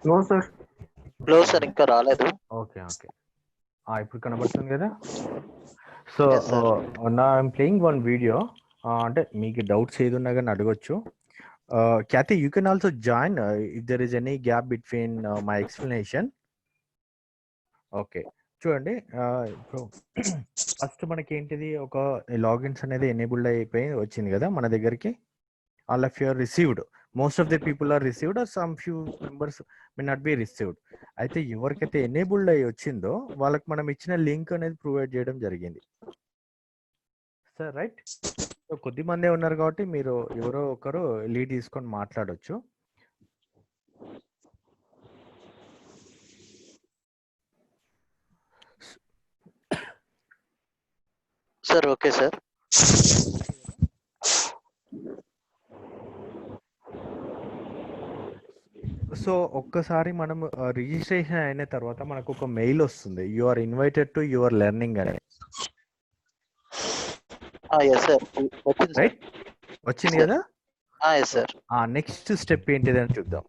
No sir. లో sir ఇంకా రాలేదు. ఓకే ఓకే, ఇప్పుడు కనబడుతుంది కదా. So Yes, sir. నా ఐఎమ్ ప్లేయింగ్ వన్ వీడియో. అంటే మీకు డౌట్స్ ఏది ఉన్నా కానీ అడగొచ్చు. Kathy, you can also join if there is any gap between my explanation. Okay, చూడండి. ఇప్పుడు ఫస్ట్ మనకి ఏంటిది, ఒక లాగిన్స్ అనేది ఎనేబుల్డ్ అయిపోయి వచ్చింది కదా మన దగ్గరికి. All of your received, most of the people are received, or some few members may not be received. అయితే ఎవరికైతే ఎనేబుల్డ్ అయ్యి వచ్చిందో వాళ్ళకి మనం ఇచ్చిన లింక్ అనేది ప్రొవైడ్ చేయడం జరిగింది సార్, రైట్? సో కొద్ది మందే ఉన్నారు కాబట్టి మీరు ఎవరో ఒకరు లీడ్ తీసుకొని మాట్లాడొచ్చు. Sir okay sir. సో ఒక్కసారి మనం రిజిస్ట్రేషన్ అయిన తర్వాత మనకు ఒక మెయిల్ వస్తుంది, you are invited to your learning అని. ఎస్ సార్, వచ్చింది సార్. రైట్, వచ్చింది కదా. Yes sir. నెక్స్ట్ స్టెప్ ఏంటిది అని చూద్దాం.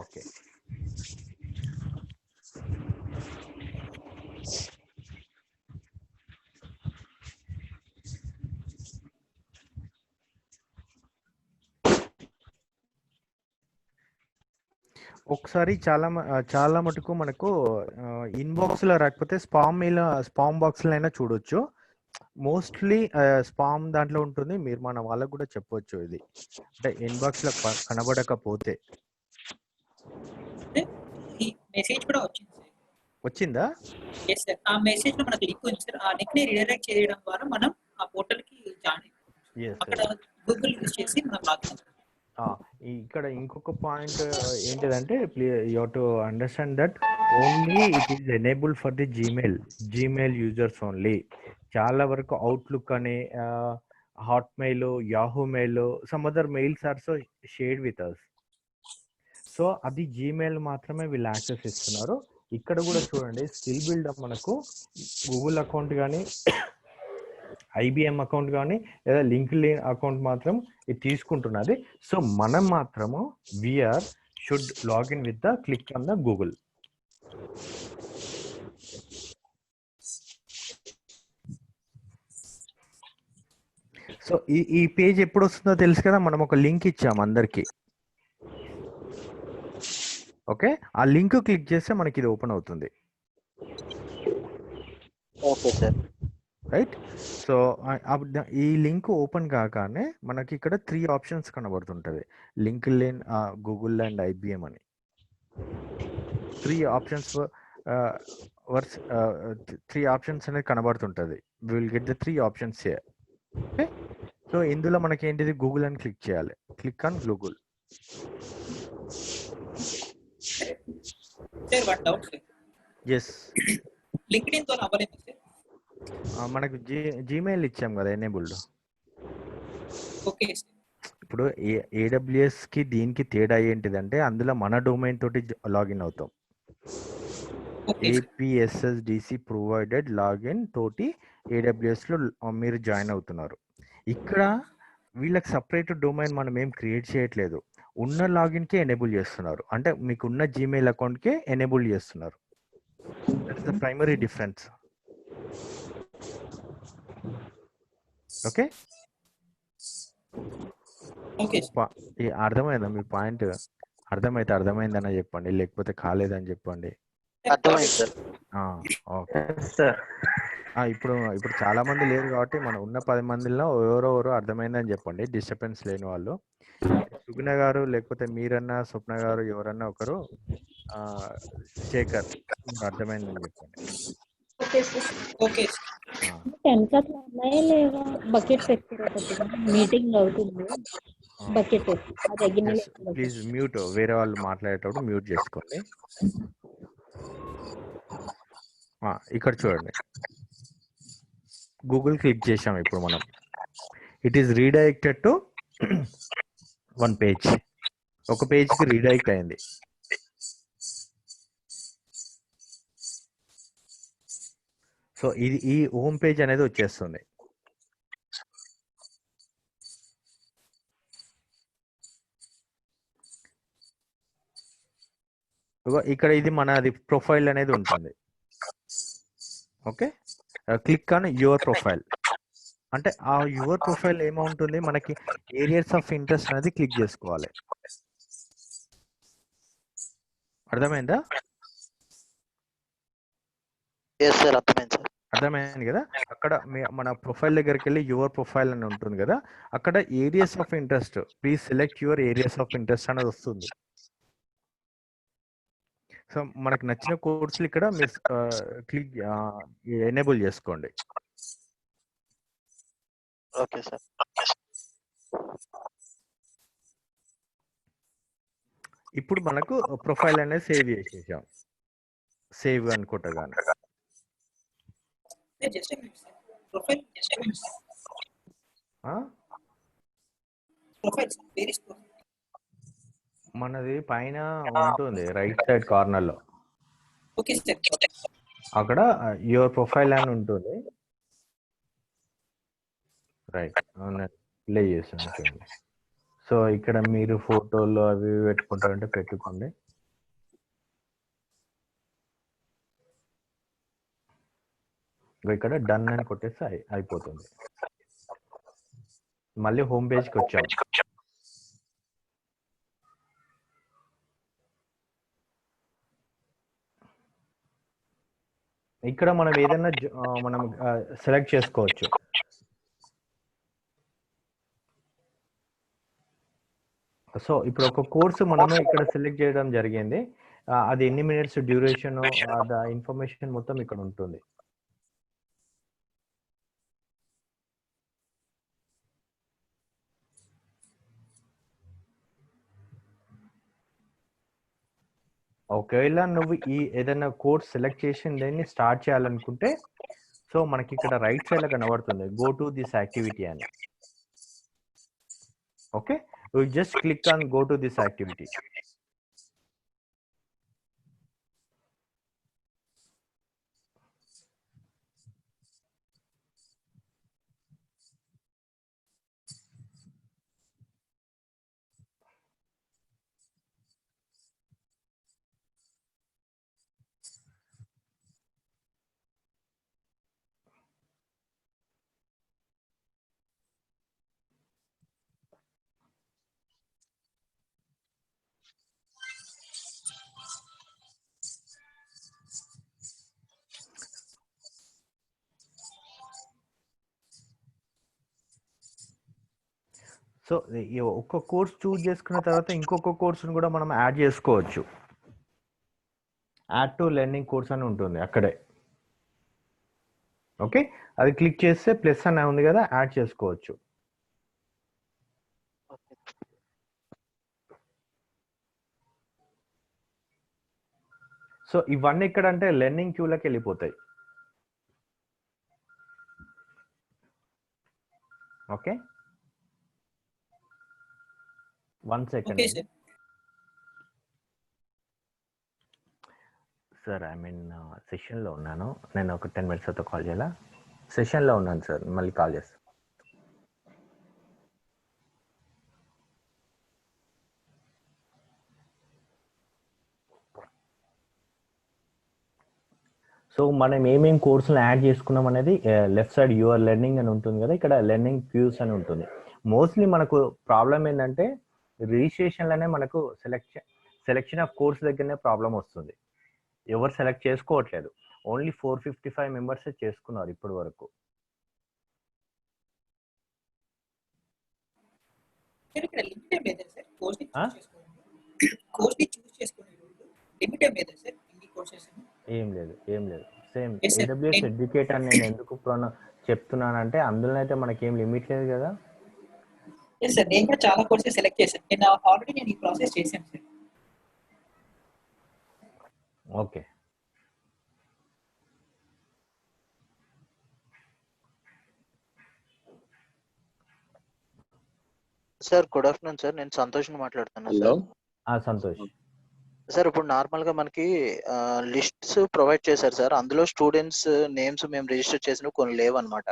ఓకే, ఒకసారి చాలా మటుకు మనకు ఇన్బాక్స్ లో రాకపోతే స్పామ్ బాక్స్ లో అయినా చూడొచ్చు. మోస్ట్లీ స్పామ్ దాంట్లో ఉంటుంది. మీరు మన వాళ్ళకు కూడా చెప్పొచ్చు ఇది, అంటే ఇన్బాక్స్ లో కనబడకపోతే. ఈ మెసేజ్ కూడా వచ్చింది సార్. వచ్చిందా? ఎస్ సార్, ఆ మెసేజ్ లో మనకు లింక్ ఉంది సార్. ఆ లింక్ ని రీడైరెక్ట్ చేయడం ద్వారా మనం ఆ పోర్టల్ కి జాయిన్ Yes, అక్కడ గూగుల్ యూజ్ చేసి మనం లాగిన్. ఇక్కడ ఇంకొక పాయింట్ ఏంటిదంటే, you have to understand that only it is enable for the Gmail users only. చాలా వరకు అవుట్లుక్ అని, Hotmail, Yahoo mail, some other mails are so shared with us. So అది Gmail మాత్రమే వీళ్ళు యాక్సెస్ ఇస్తున్నారు. ఇక్కడ కూడా చూడండి, స్కిల్ బిల్డర్ మనకు గూగుల్ అకౌంట్ కానీ, ఐబిఎం అకౌంట్ కానీ, లేదా లింక్డ్ఇన్ అకౌంట్ మాత్రం ఇది తీసుకుంటున్నది. సో మనం మాత్రము we're should login with the click on the Google. So ఈ పేజ్ ఎప్పుడు వస్తుందో తెలుసు కదా, మనం ఒక లింక్ ఇచ్చాము అందరికి. ఓకే, ఆ లింక్ క్లిక్ చేస్తే మనకి ఇది ఓపెన్ అవుతుంది. Okay sir. రైట్. సో ఈ లింక్ ఓపెన్ కాగానే మనకి ఇక్కడ 3 ఆప్షన్స్ కనబడుతుంటది, లింక్డ్ఇన్, గూగుల్ అండ్ ఐబిఎం అని. 3 ఆప్షన్స్ అనేది కనబడుతుంటది. Will get the 3 options here. Okay, so ఇందులో మనకి ఏంటిది, గూగుల్ అని క్లిక్ చేయాలి. Click on Google. Sir one doubt sir. Yes, LinkedIn తో అవ్వలేదు సార్. మనకు జీమెయిల్ ఇచ్చాం కదా ఎనేబుల్డ్. Okay sir. ఇప్పుడు ఏడబ్ల్యూఎస్ కి దీనికి తేడా ఏంటిదంటే, అందులో మన డొమైన్ తోటి లాగిన్ అవుతాం. ఏపీఎస్ఎస్డిసి ప్రొవైడెడ్ లాగిన్ తోటి ఏడబ్ల్యూఎస్ లో మీరు జాయిన్ అవుతున్నారు. ఇక్కడ వీళ్ళకి సపరేట్ డొమైన్ మనం ఏం క్రియేట్ చేయట్లేదు, ఉన్న లాగిన్ కే ఎనేబుల్ చేస్తున్నారు. అంటే మీకు ఉన్న జీమెయిల్ అకౌంట్ కే ఎనేబుల్ చేస్తున్నారు. That's the primary difference. Okay, అర్థమైందా? మీ పాయింట్ అర్థమైందని చెప్పండి, లేకపోతే కాలేదని చెప్పండి. అర్థమైంది సార్. Okay sir. ఇప్పుడు చాలా మంది లేరు కాబట్టి మనం ఉన్న 10 మందిలో ఎవరెవరు అర్థమైందని చెప్పండి, డిస్టర్బెన్స్ లేని వాళ్ళు. సుగుణ గారు, లేకపోతే మీరన్నా, స్వప్న గారు, ఎవరన్నా ఒకరు, శేఖర్, అర్థమైందని చెప్పండి. ఓకే. బకెట్ మీటింగ్ అవుతుంది. బకెట్ ప్లీజ్ మ్యూట్, వేరే వాళ్ళు మాట్లాడేటప్పుడు మ్యూట్ చేసుకోండి. ఇక్కడ చూడండి, గూగుల్ క్లిక్ చేసాం. ఇప్పుడు మనం it is redirected to one page. ఒక పేజ్కి రీడైరెక్ట్ అయింది. సో ఈ హోమ్ పేజ్ అనేది వచ్చేస్తుంది. ఇక్కడ ఇది మనది ప్రొఫైల్ అనేది ఉంటుంది. Okay, click on your profile. అంటే ఆ యువర్ ప్రొఫైల్ ఏమవుతుంది, మనకి ఏరియాస్ ఆఫ్ ఇంట్రెస్ట్ అనేది క్లిక్ చేసుకోవాలి. అర్థమైందా? ఎస్ సార్, అర్థమైంది సార్. అర్థమైంది కదా. అక్కడ మన ప్రొఫైల్ దగ్గరికి వెళ్ళి యువర్ ప్రొఫైల్ అని ఉంటుంది కదా, అక్కడ areas of interest, please select your areas of interest అనేది వస్తుంది. సో మనకు నచ్చిన కోర్సులు ఇక్కడ మీరు క్లిక్ ఎనేబుల్ చేసుకోండి. Okay sir. ఇప్పుడు మనకు ప్రొఫైల్ అనేది సేవ్ చేసేసాం. సేవ్ అనుకుంటగానే మనది పైన ఉంటుంది రైట్ సైడ్ కార్నర్ లో. అక్కడ యువర్ ప్రొఫైల్ అని ఉంటుంది. రైట్, ప్లే చేసాను చూడండి. సో ఇక్కడ మీరు ఫోటోలు అవి పెట్టుకుంటారంటే పెట్టుకోండి. ఇక్కడ డన్ అని కొట్టేస్తే అయిపోతుంది. మళ్ళీ హోమ్ పేజ్కి వచ్చాం. ఇక్కడ మనం ఏదైనా మనం సెలెక్ట్ చేసుకోవచ్చు. సో ఇప్పుడు ఒక కోర్సు మనము ఇక్కడ సెలెక్ట్ చేయడం జరిగింది. అది ఎన్ని మినిట్స్ డ్యూరేషన్, ఇన్ఫర్మేషన్ మొత్తం ఇక్కడ ఉంటుంది. ఒకవేళ నువ్వు ఈ ఏదైనా కోర్స్ సెలెక్ట్ చేసి దాన్ని స్టార్ట్ చేయాలనుకుంటే, సో మనకి ఇక్కడ రైట్ సైడ్ లో కనబడుతుంది గో టు దిస్ యాక్టివిటీ అని. Okay, we just click on go to this activity. So ఒక్క కోర్స్ చూస్ చేసుకున్న తర్వాత ఇంకొక కోర్సును కూడా మనం యాడ్ చేసుకోవచ్చు. యాడ్ టు లెర్నింగ్ కోర్స్ అని ఉంటుంది అక్కడే. ఓకే, అది క్లిక్ చేస్తే ప్లస్ అని ఉంది కదా, యాడ్ చేసుకోవచ్చు. సో ఇవన్నీ ఇక్కడ అంటే లెర్నింగ్ క్యూలోకి వెళ్ళిపోతాయి. Okay, 1 second. Sir I mean సెషన్లో ఉన్నాను, నేను ఒక 10 minutes తర్వాత కాల్ చేయాలా? సెషన్లో ఉన్నాను సార్, మళ్ళీ కాల్ చేస్తాను. సో మనం ఏమేమి కోర్సులు యాడ్ చేసుకున్నాం అనేది లెఫ్ట్ సైడ్ యువర్ లెర్నింగ్ అని ఉంటుంది కదా, ఇక్కడ లెర్నింగ్ వ్యూస్ అని ఉంటుంది. మోస్ట్లీ మనకు ప్రాబ్లం ఏంటంటే రిజిస్ట్రేషన్లోనే మనకు సెలెక్షన్ ఆఫ్ కోర్స్ దగ్గరనే ప్రాబ్లం వస్తుంది. ఎవరు సెలెక్ట్ చేసుకోవట్లేదు, ఓన్లీ 455 మెంబర్సే చేసుకున్నారు ఇప్పటి వరకు. ఏం లేదు సేమ్ AWS ఎడ్యుకేట్ అని నేను ఎందుకు చెప్తున్నానంటే అందులో అయితే మనకేం లిమిట్ లేదు కదా. సార్ నేను కూడా చాలా కోర్సెస్ సెలెక్ట్ చేశాను. నేను ఆల్రెడీ ఈ ప్రాసెస్ చేశాను sir. Okay, sir good afternoon sir, నేను సంతోష్ని మాట్లాడుతున్నాను సార్. సంతోష్ సార్, ఇప్పుడు నార్మల్ గా మనకి లిస్ట్స్ ప్రొవైడ్ చేశారు సార్, అందులో స్టూడెంట్స్ నేమ్స్ మేము రిజిస్టర్ చేసినవి కొన్ని లేవు అనమాట.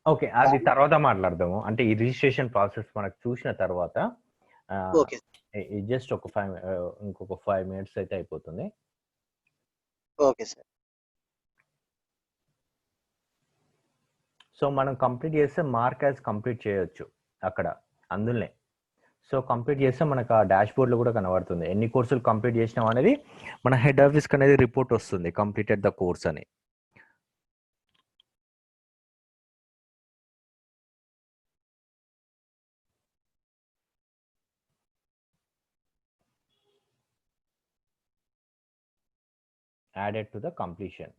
ఓకే, అది తర్వాత మాట్లాడదాము. అంటే ఈ రిజిస్ట్రేషన్ ప్రాసెస్ మనకు చూసిన తర్వాత జస్ట్ ఒక 5 minutes అయితే అయిపోతుంది. Okay sir. సో మనం కంప్లీట్ చేస్తే మార్క్ యాజ్ కంప్లీట్ చేయొచ్చు అక్కడ అందులోనే. సో కంప్లీట్ చేస్తే మనకు ఆ డాష్ బోర్డ్లో కూడా కనబడుతుంది ఎన్ని కోర్సులు కంప్లీట్ చేసినాం అనేది. మన హెడ్ ఆఫీస్కి అనేది రిపోర్ట్ వస్తుంది కంప్లీటెడ్ ద కోర్స్ అని. added to the completion.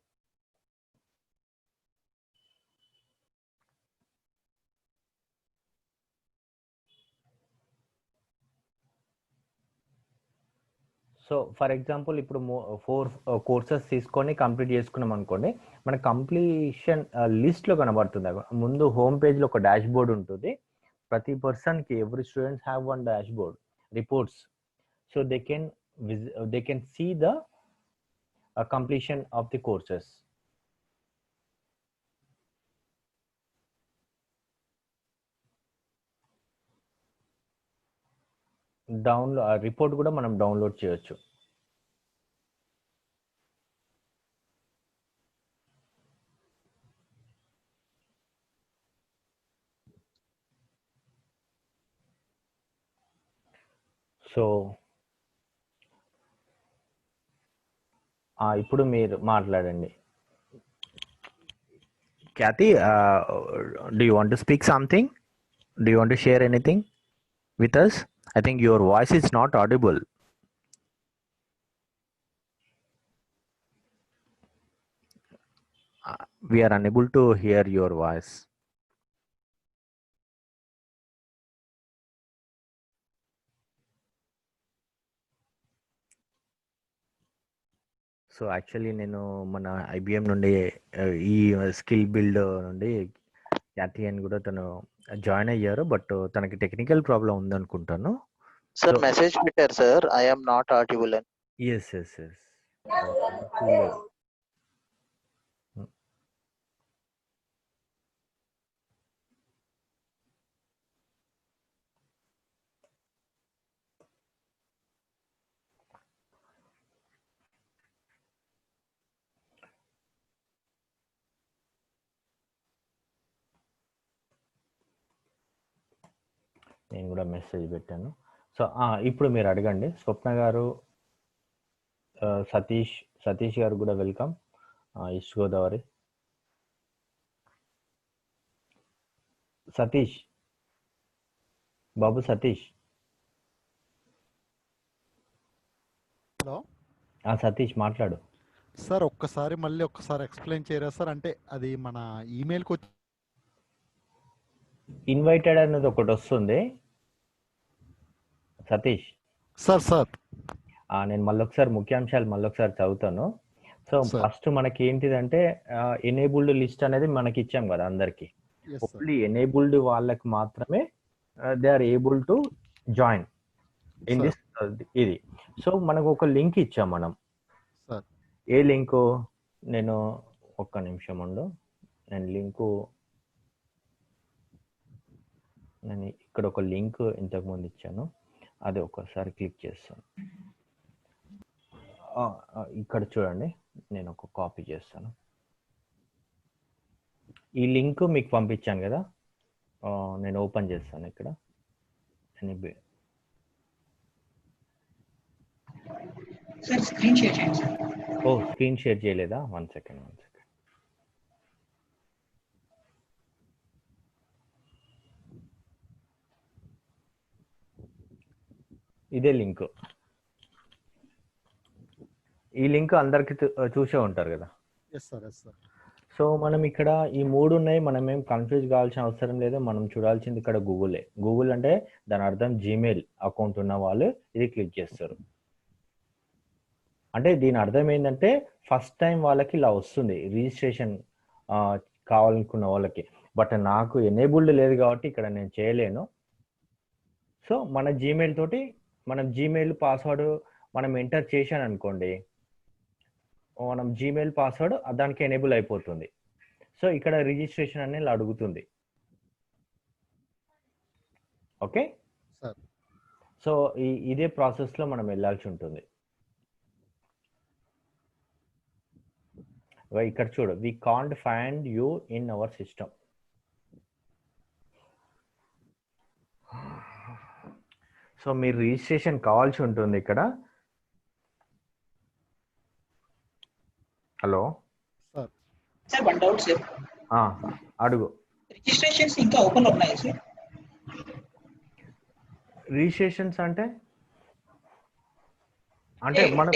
So for example ఇప్పుడు 4 కోర్సెస్ తీసుకొని కంప్లీట్ చేసుకున్నాం అనుకోండి, మన కంప్లీషన్ లిస్ట్లో కనబడుతుంది. ముందు హోమ్ పేజ్లో ఒక డాష్ బోర్డ్ ఉంటుంది. ప్రతి పర్సన్కి every students have one dashboard reports. So they can see the completion of the courses. Download report కూడా మనం డౌన్లోడ్ చేయొచ్చు. సో ఇప్పుడు మీరు మాట్లాడండి. Kathy, do you want to speak something? Do you want to share anything with us? I think your voice is not audible. We are unable to hear your voice. So actually నేను మన IBM నుండి ఈ skill build నుండి Kathy అని కూడా తను join అయ్యారు. But తనకి టెక్నికల్ ప్రాబ్లం ఉందనుకుంటాను. సార్ మెసేజ్ పెట్టారు sir, I am not audible అని. ఎస్. నేను కూడా మెసేజ్ పెట్టాను. సో ఇప్పుడు మీరు అడగండి. స్వప్న గారు, సతీష్ గారు కూడా welcome. East Godavari Satish Babu. Satish. Hello Satish మాట్లాడు సార్. మళ్ళీ ఒక్కసారి ఎక్స్ప్లెయిన్ చేయరా సార్? అంటే అది మన ఈమెయిల్కి వచ్చి ఇన్వైటెడ్ అనేది ఒకటి వస్తుంది సతీష్. సార్ నేను మళ్ళొకసారి ముఖ్యాంశాలు మళ్ళొకసారి చదువుతాను. సో ఫస్ట్ మనకి ఏంటిదంటే ఎనేబుల్డ్ లిస్ట్ అనేది మనకి ఇచ్చాం కదా అందరికి. ఓన్లీ ఎనేబుల్డ్ వాళ్ళకి మాత్రమే they are able to join in this ఇది. సో మనకు ఒక లింక్ ఇచ్చాం మనం. ఏ లింకు? నేను ఒక్క నిమిషం ఉండు. నేను ఇక్కడ ఒక లింక్ ఇంతకుముందు ఇచ్చాను, అది ఒకసారి క్లిక్ చేస్తాను. ఇక్కడ చూడండి, నేను ఒక కాపీ చేస్తాను. ఈ లింక్ మీకు పంపించాను కదా, నేను ఓపెన్ చేస్తాను ఇక్కడ. స్క్రీన్ షేర్ చేయలేదా? One second. ఇదే లింక్. ఈ లింక్ అందరికి చూసే ఉంటారు కదా. సో మనం ఇక్కడ ఈ 3 ఉన్నాయి. మనం ఏం కన్ఫ్యూజ్ కావాల్సిన అవసరం లేదు. మనం చూడాల్సింది ఇక్కడ గూగులే. గూగుల్ అంటే దాని అర్థం జీమెయిల్ అకౌంట్ ఉన్న వాళ్ళు ఇది క్లిక్ చేస్తారు. అంటే దీని అర్థం ఏంటంటే ఫస్ట్ టైం వాళ్ళకి ఇలా వస్తుంది రిజిస్ట్రేషన్ కావాలనుకున్న వాళ్ళకి. బట్ నాకు ఎనేబుల్డ్ లేదు కాబట్టి ఇక్కడ నేను చేయలేను. సో మన జీమెయిల్ తోటి మనం జీమెయిల్ పాస్వర్డ్ మనం ఎంటర్ చేశాను అనుకోండి, మనం జీమెయిల్ పాస్వర్డ్ దానికి ఎనేబుల్ అయిపోతుంది. సో ఇక్కడ రిజిస్ట్రేషన్ అనేది అడుగుతుంది. ఓకే. సో ఇదే ప్రాసెస్లో మనం వెళ్ళాల్సి ఉంటుంది. ఇక్కడ చూడు, we can't find you in our system. So మీరు రిజిస్ట్రేషన్ కావాల్సి ఉంటుంది ఇక్కడ. Hello sir, one doubt sir. అడుగు. రిజిస్ట్రేషన్స్ ఇంకా ఓపెన్ ఉన్నాయా సార్? రిజిస్ట్రేషన్స్ అంటే మనం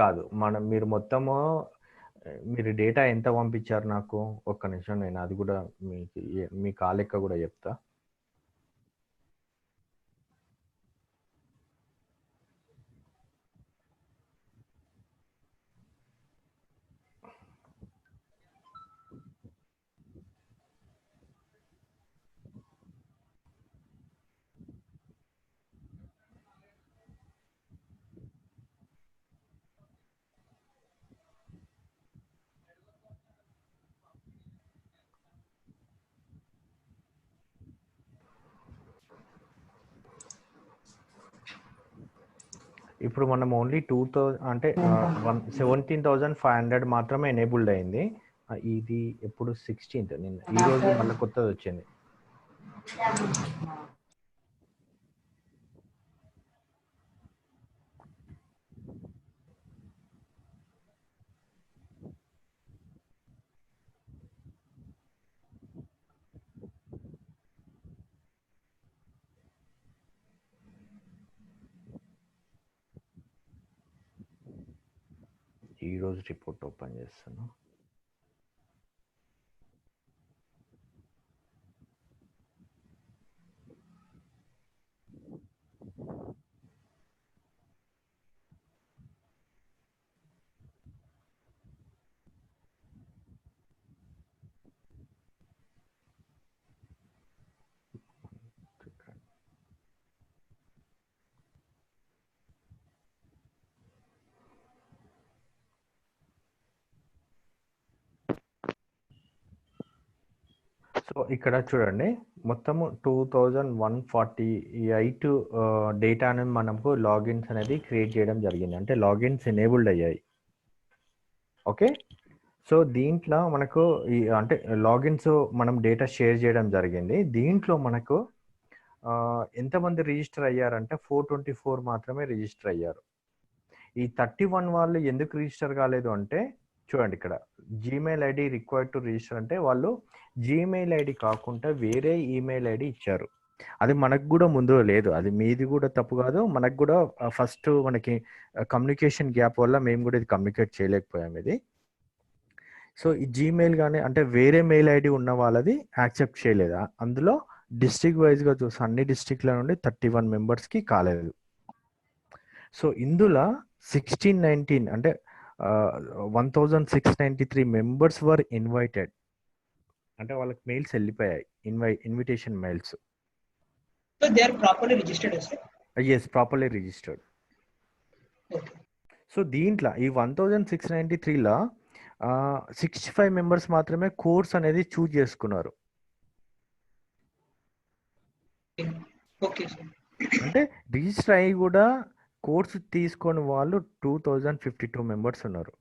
కాదు మీరు మొత్తము మీరు డేటా ఎంత పంపించారు నాకు? ఒక్క నిమిషం, నేను అది కూడా మీ కాలెక్క కూడా చెప్తా. ఇప్పుడు మనం ఓన్లీ 2000 అంటే 17,500 మాత్రమే ఎనేబుల్డ్ అయింది. ఇది ఎప్పుడు 16th, నిన్న ఈ రోజు మళ్ళీ కొత్తది వచ్చింది. ఈ రోజు రిపోర్ట్ ఓపెన్ చేస్తాను. సో ఇక్కడ చూడండి, మొత్తము 2148 డేటా అనేది మనకు లాగిన్స్ అనేది క్రియేట్ చేయడం జరిగింది. అంటే లాగిన్స్ ఎనేబుల్డ్ అయ్యాయి. ఓకే, సో దీంట్లో మనకు అంటే లాగిన్స్ మనం డేటా షేర్ చేయడం జరిగింది. దీంట్లో మనకు ఎంతమంది రిజిస్టర్ అయ్యారంటే 424 మాత్రమే రిజిస్టర్ అయ్యారు. ఈ 31 వాళ్ళు ఎందుకు రిజిస్టర్ కాలేదు అంటే చూడండి, ఇక్కడ Gmail ID required to register అంటే వాళ్ళు జీమెయిల్ ఐడి కాకుండా వేరే ఈమెయిల్ ఐడి ఇచ్చారు. అది మనకు కూడా ముందు లేదు, అది మీది కూడా తప్పు కాదు, మనకు కూడా ఫస్ట్ మనకి కమ్యూనికేషన్ గ్యాప్ వల్ల మేము కూడా ఇది కమ్యూనికేట్ చేయలేకపోయాం ఇది. సో ఈ జీమెయిల్ కానీ అంటే వేరే మెయిల్ ఐడి ఉన్న వాళ్ళది యాక్సెప్ట్ చేయలేదు. అందులో డిస్ట్రిక్ట్ వైజ్గా చూసి అన్ని డిస్ట్రిక్ట్ల నుండి 31 మెంబర్స్కి కాలేదు. సో ఇందులో 1619 అంటే 1693 మెంబర్స్ వర్ ఇన్వైటెడ్, అంటే వాళ్ళకి మెయిల్స్ వెళ్ళిపోయాయి, invitation mails. So they are properly registered, sir? Yes, properly registered. Okay. So దీంట్లో ఈ 1693లో 65 మెంబర్స్ మాత్రమే కోర్స్ అనేది చూజ్ చేసుకున్నారు. Okay, sir. అంటే రిజిస్టర్ అయ్యి కూడా కోర్సు తీసుకొని వాళ్ళు 2052 మెంబర్స్ ఉన్నారు.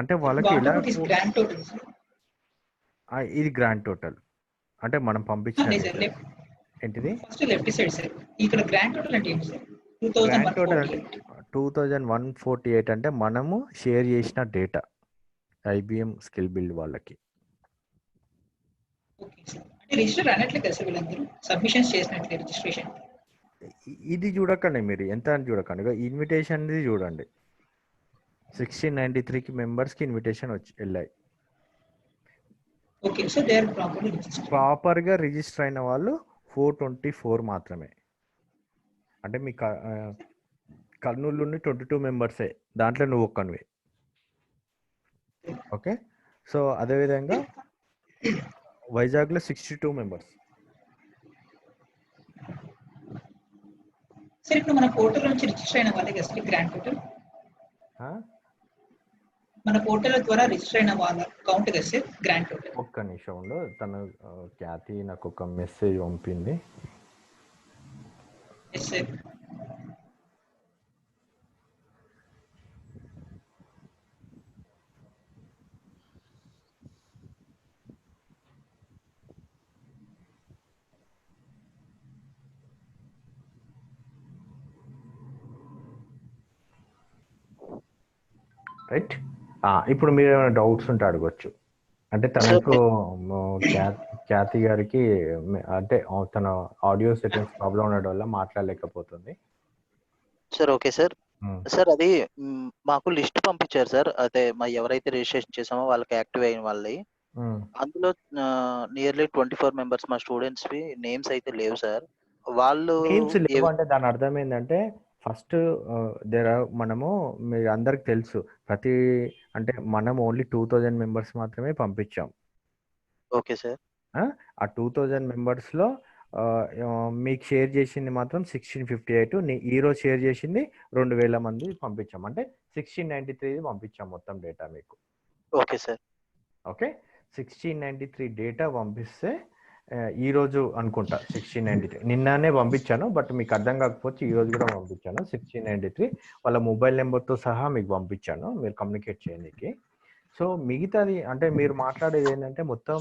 అంటే వాళ్ళకి ఇలా ఇది గ్రాండ్ టోటల్ అంటే మనం పంపించిన ఏంటిది లెఫ్ట్ సైడ్ సార్, ఇక్కడ గ్రాండ్ టోటల్ అంటే ఏంటి సార్? 2148 అంటే మనము షేర్ చేసిన డేటా ఐబిఎం స్కిల్ బిల్డ్ వాళ్ళకి. ఓకే సార్, అంటే రిజిస్టర్ అన్నట్లే కదా సార్ వీళ్ళందరూ సబ్మిషన్స్ చేసినట్లే రిజిస్ట్రేషన్. ఇది చూడకండి మీరు, ఎంత అని చూడకండి, ఇన్విటేషన్ చూడండి. 1693 మెంబర్స్కి ఇన్విటేషన్ వెళ్ళాయి. Okay, so they are properly registered. ప్రాపర్గా రిజిస్టర్ అయిన వాళ్ళు 424 మాత్రమే. అంటే మీ కర్నూలు నుండి 22 మెంబర్సే, దాంట్లో నువ్వు ఒక్కనివే. ఓకే, సో అదేవిధంగా వైజాగ్లో 62 మెంబర్స్. సార్ ఇప్పుడు మన పోర్టల్ నుంచి రిజిస్టర్ అయిన వాళ్ళకి అసలు గ్రాండ్ టోటల్ మన పోర్టల్ ద్వారా రిజిస్టర్ అయిన వాళ్ళ కౌంట్ కదా సార్ గ్రాండ్ టోటల్. ఒక్క నిమిషం ఉండు, తను ఖ్యాతి నాకు ఒక మెసేజ్ పంపింది. Yes sir. రైట్, ఇప్పుడు మీరు ఏమైనా డౌట్స్ ఉంటే అడగొచ్చు. అంటే తనకు ఖ్యాతి గారికి అంటే తన ఆడియో సెట్టింగ్స్ ప్రాబ్లం ఉండడం వల్ల మాట్లాడలేకపోతుంది. Sir okay sir. సార్ అది మాకు లిస్ట్ పంపించారు సార్, అదే మా ఎవరైతే రిజిస్ట్రేషన్ చేసామో వాళ్ళకి యాక్టివ్ అయిన వాళ్ళవి. అందులో నియర్లీ 24 మెంబర్స్ మా స్టూడెంట్స్ నేమ్స్ అయితే లేవు సార్. వాళ్ళు నేమ్స్ లేవు అంటే దాని అర్థం ఏంటంటే ఫస్ట్ మనము మీరు అందరికి తెలుసు అంటే మనం ఓన్లీ 2000 మెంబర్స్ మాత్రమే పంపించాం. Okay sir. ఆ 2000 మెంబర్స్ లో మీకు షేర్ చేసింది మాత్రం 1658. ఈ రోజు షేర్ చేసింది 2000 మంది పంపించాం, అంటే 1693 పంపించాం మొత్తం డేటా మీకు. Okay sir. ఓకే, 1693 డేటా పంపిస్తే ఈ రోజు అనుకుంటా 1693 నిన్ననే పంపించాను, బట్ మీకు అర్థం కాకపోతే ఈ రోజు కూడా పంపించాను. 1693 వాళ్ళ మొబైల్ నెంబర్తో సహా మీకు పంపించాను, మీరు కమ్యూనికేట్ చేయడానికి. సో మిగతాది అంటే మీరు మాట్లాడేది ఏంటంటే మొత్తం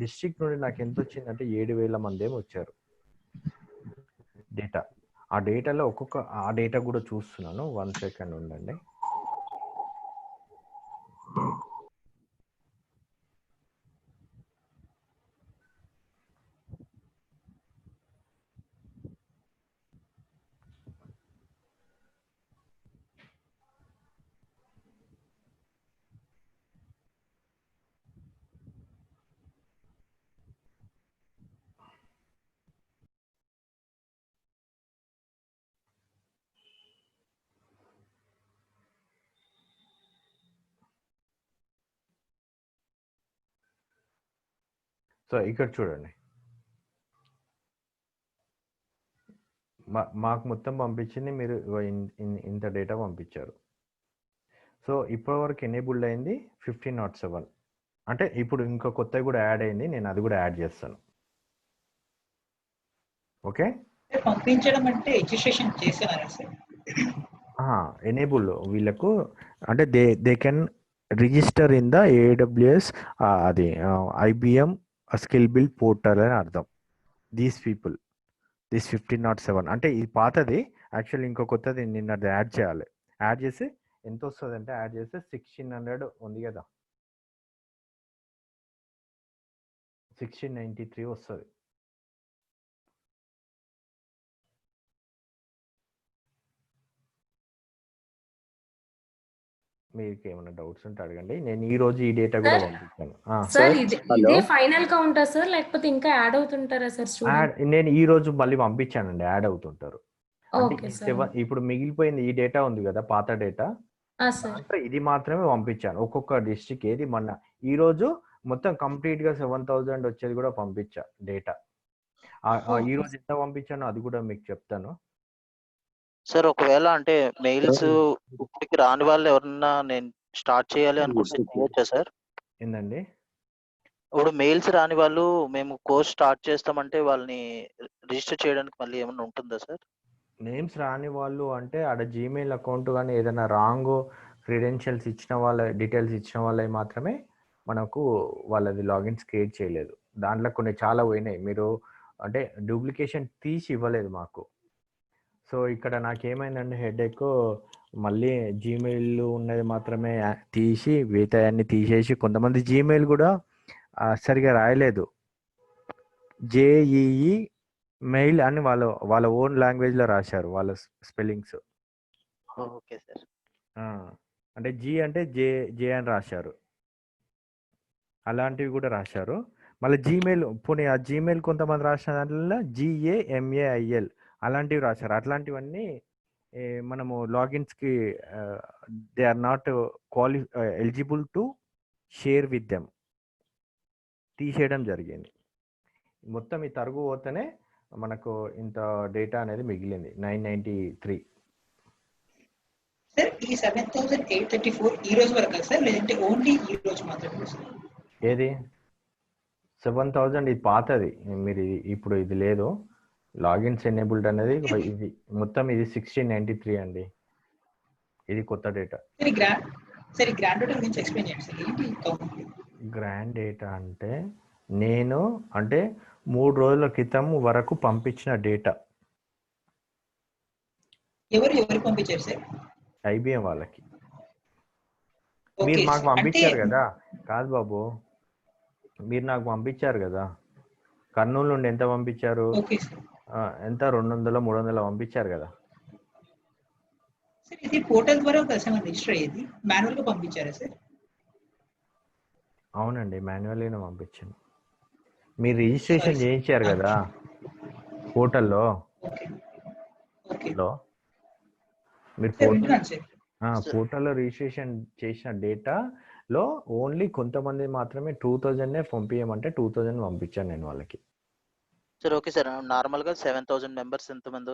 డిస్ట్రిక్ట్ నుండి నాకు ఎంత వచ్చిందంటే 7000 మంది ఏమి వచ్చారు డేటా. ఆ డేటాలో ఆ డేటా కూడా చూస్తున్నాను, 1 సెకండ్ ఉండండి. సో ఇక్కడ చూడండి, మాకు మొత్తం పంపించింది మీరు ఇంత డేటా పంపించారు. సో ఇప్పటివరకు ఎనేబుల్డ్ అయింది 1507. అంటే ఇప్పుడు ఇంకో కొత్తగా కూడా యాడ్ అయింది, నేను అది కూడా యాడ్ చేస్తాను. ఓకే, పంపించడం అంటే రిజిస్ట్రేషన్ చేశారా సార్? ఎనేబుల్ వీళ్ళకు అంటే they can register in the AWS అది IBM స్కిల్ బిల్డ్ పోర్టల్ అని అర్థం. దీస్ 1507 అంటే ఇది పాతది, యాక్చువల్లీ ఇంకో కొత్తది నిన్న యాడ్ చేయాలి. యాడ్ చేసి ఎంత వస్తుంది అంటే యాడ్ చేస్తే 1600 ఉంది కదా, 1693 వస్తుంది. మీకు ఏమైనా డౌట్స్ ఉంటే అడగండి. నేను ఈ రోజు ఈ డేటా కూడా పంపించాను. సార్ ఇదే ఫైనల్ కౌంటా సార్, లేకపోతే ఇంకా యాడ్ అవుతుంటారా సార్? నేను ఈ రోజు మళ్ళీ పంపించానండి, యాడ్ అవుతుంటారు. Okay sir. ఇప్పుడు మిగిలిపోయింది ఈ డేటా ఉంది కదా, పాత డేటా, ఇది మాత్రమే పంపించాను. ఒక్కొక్క డిస్ట్రిక్ట్ ఏది మొన్న ఈ రోజు మొత్తం కంప్లీట్ గా 7000 వచ్చేది కూడా పంపించా డేటా. ఈ రోజు ఎంత పంపించానో అది కూడా మీకు చెప్తాను సార్. ఒకవేళ అంటే మెయిల్స్ ఇప్పటికి రాని వాళ్ళు ఎవరన్నా నేను స్టార్ట్ చేయాలి అనుకుంటే చేయొచ్చా సార్? ఏందండి? ఇప్పుడు మెయిల్స్ రాని వాళ్ళు మేము కోర్స్ స్టార్ట్ చేస్తామంటే వాళ్ళని రిజిస్టర్ చేయడానికి మళ్ళీ ఏమైనా ఉంటుందా సార్? నేమ్స్ రాని వాళ్ళు అంటే ఆడ జీమెయిల్ అకౌంట్ కానీ ఏదైనా రాంగ్ క్రెడెన్షియల్స్ ఇచ్చిన వాళ్ళ డీటెయిల్స్ ఇచ్చిన వాళ్ళవి మాత్రమే మనకు వాళ్ళది లాగిన్స్ క్రియేట్ చేయలేదు. దాంట్లో కొన్ని చాలా పోయినాయి, మీరు అంటే డూప్లికేషన్ తీసి ఇవ్వలేదు మాకు. సో ఇక్కడ నాకేమైందంటే హెడేక్, మళ్ళీ జీమెయిల్ ఉన్నది మాత్రమే తీసి మిగతాయన్ని తీసేసి, కొంతమంది జీమెయిల్ కూడా సరిగా రాయలేదు, JEE మెయిల్ అని వాళ్ళ ఓన్ లాంగ్వేజ్లో రాశారు వాళ్ళ స్పెల్లింగ్స్. Okay sir. అంటే జీ అంటే జే అని రాశారు, అలాంటివి కూడా రాశారు. మళ్ళీ జీమెయిల్ పోనీ ఆ జీమెయిల్ కొంతమంది రాసిన దాంట్లో GAMAIL అలాంటివి రాశారు. అట్లాంటివన్నీ మనము లాగిన్స్కి they are not eligible to share with them, తీసేయడం జరిగింది. మొత్తం ఈ తరుగు పోతేనే మనకు ఇంత డేటా అనేది మిగిలింది 993. సార్ ఈ 7,834 ఈ రోజు వరకు సార్, లేదంటే ఓన్లీ ఈ రోజు మాత్రమే సార్? ఏది 7,000 ఇది పాతది, మీరు ఇప్పుడు ఇది లేదు. లాగిన్స్ ఎనేబుల్డ్ అనేది ఇది మొత్తం ఇది 1693 అండి, ఇది కొత్త డేటా. సరే గ్రాండ్ టోటల్ గురించి ఎక్స్ప్లెయిన్ చేయండి సార్. ఏంటి కౌంట్? గ్రాండ్ డేటా అంటే నేను 3 రోజుల క్రితం వరకు పంపించిన డేటా. ఎవరు పంపించారు సార్? ఐబిఎం వాళ్ళకి. మీరు మాకు పంపించారు కదా, కాదు బాబు, మీరు నాకు పంపించారు కదా, కర్నూలు నుండి ఎంత పంపించారు, ఎంత 200 300 పంపించారు కదా. సార్ ఇది పోర్టల్ ద్వారా రిజిస్టర్ అయ్యేది, మాన్యువల్ గా పంపించారా సార్? అవునండి, మాన్యువల్గానే పంపించాను. మీరు రిజిస్ట్రేషన్ చేయించారు కదా పోర్టల్లో. మీరు పోర్టల్లో రిజిస్ట్రేషన్ చేసిన డేటాలో ఓన్లీ కొంతమంది మాత్రమే 2000 పంపించమంటే 2000 పంపించాను నేను వాళ్ళకి. సార్ ఓకే సార్, నార్మల్ గా 7,000 మెంబర్స్ ఎంతమంది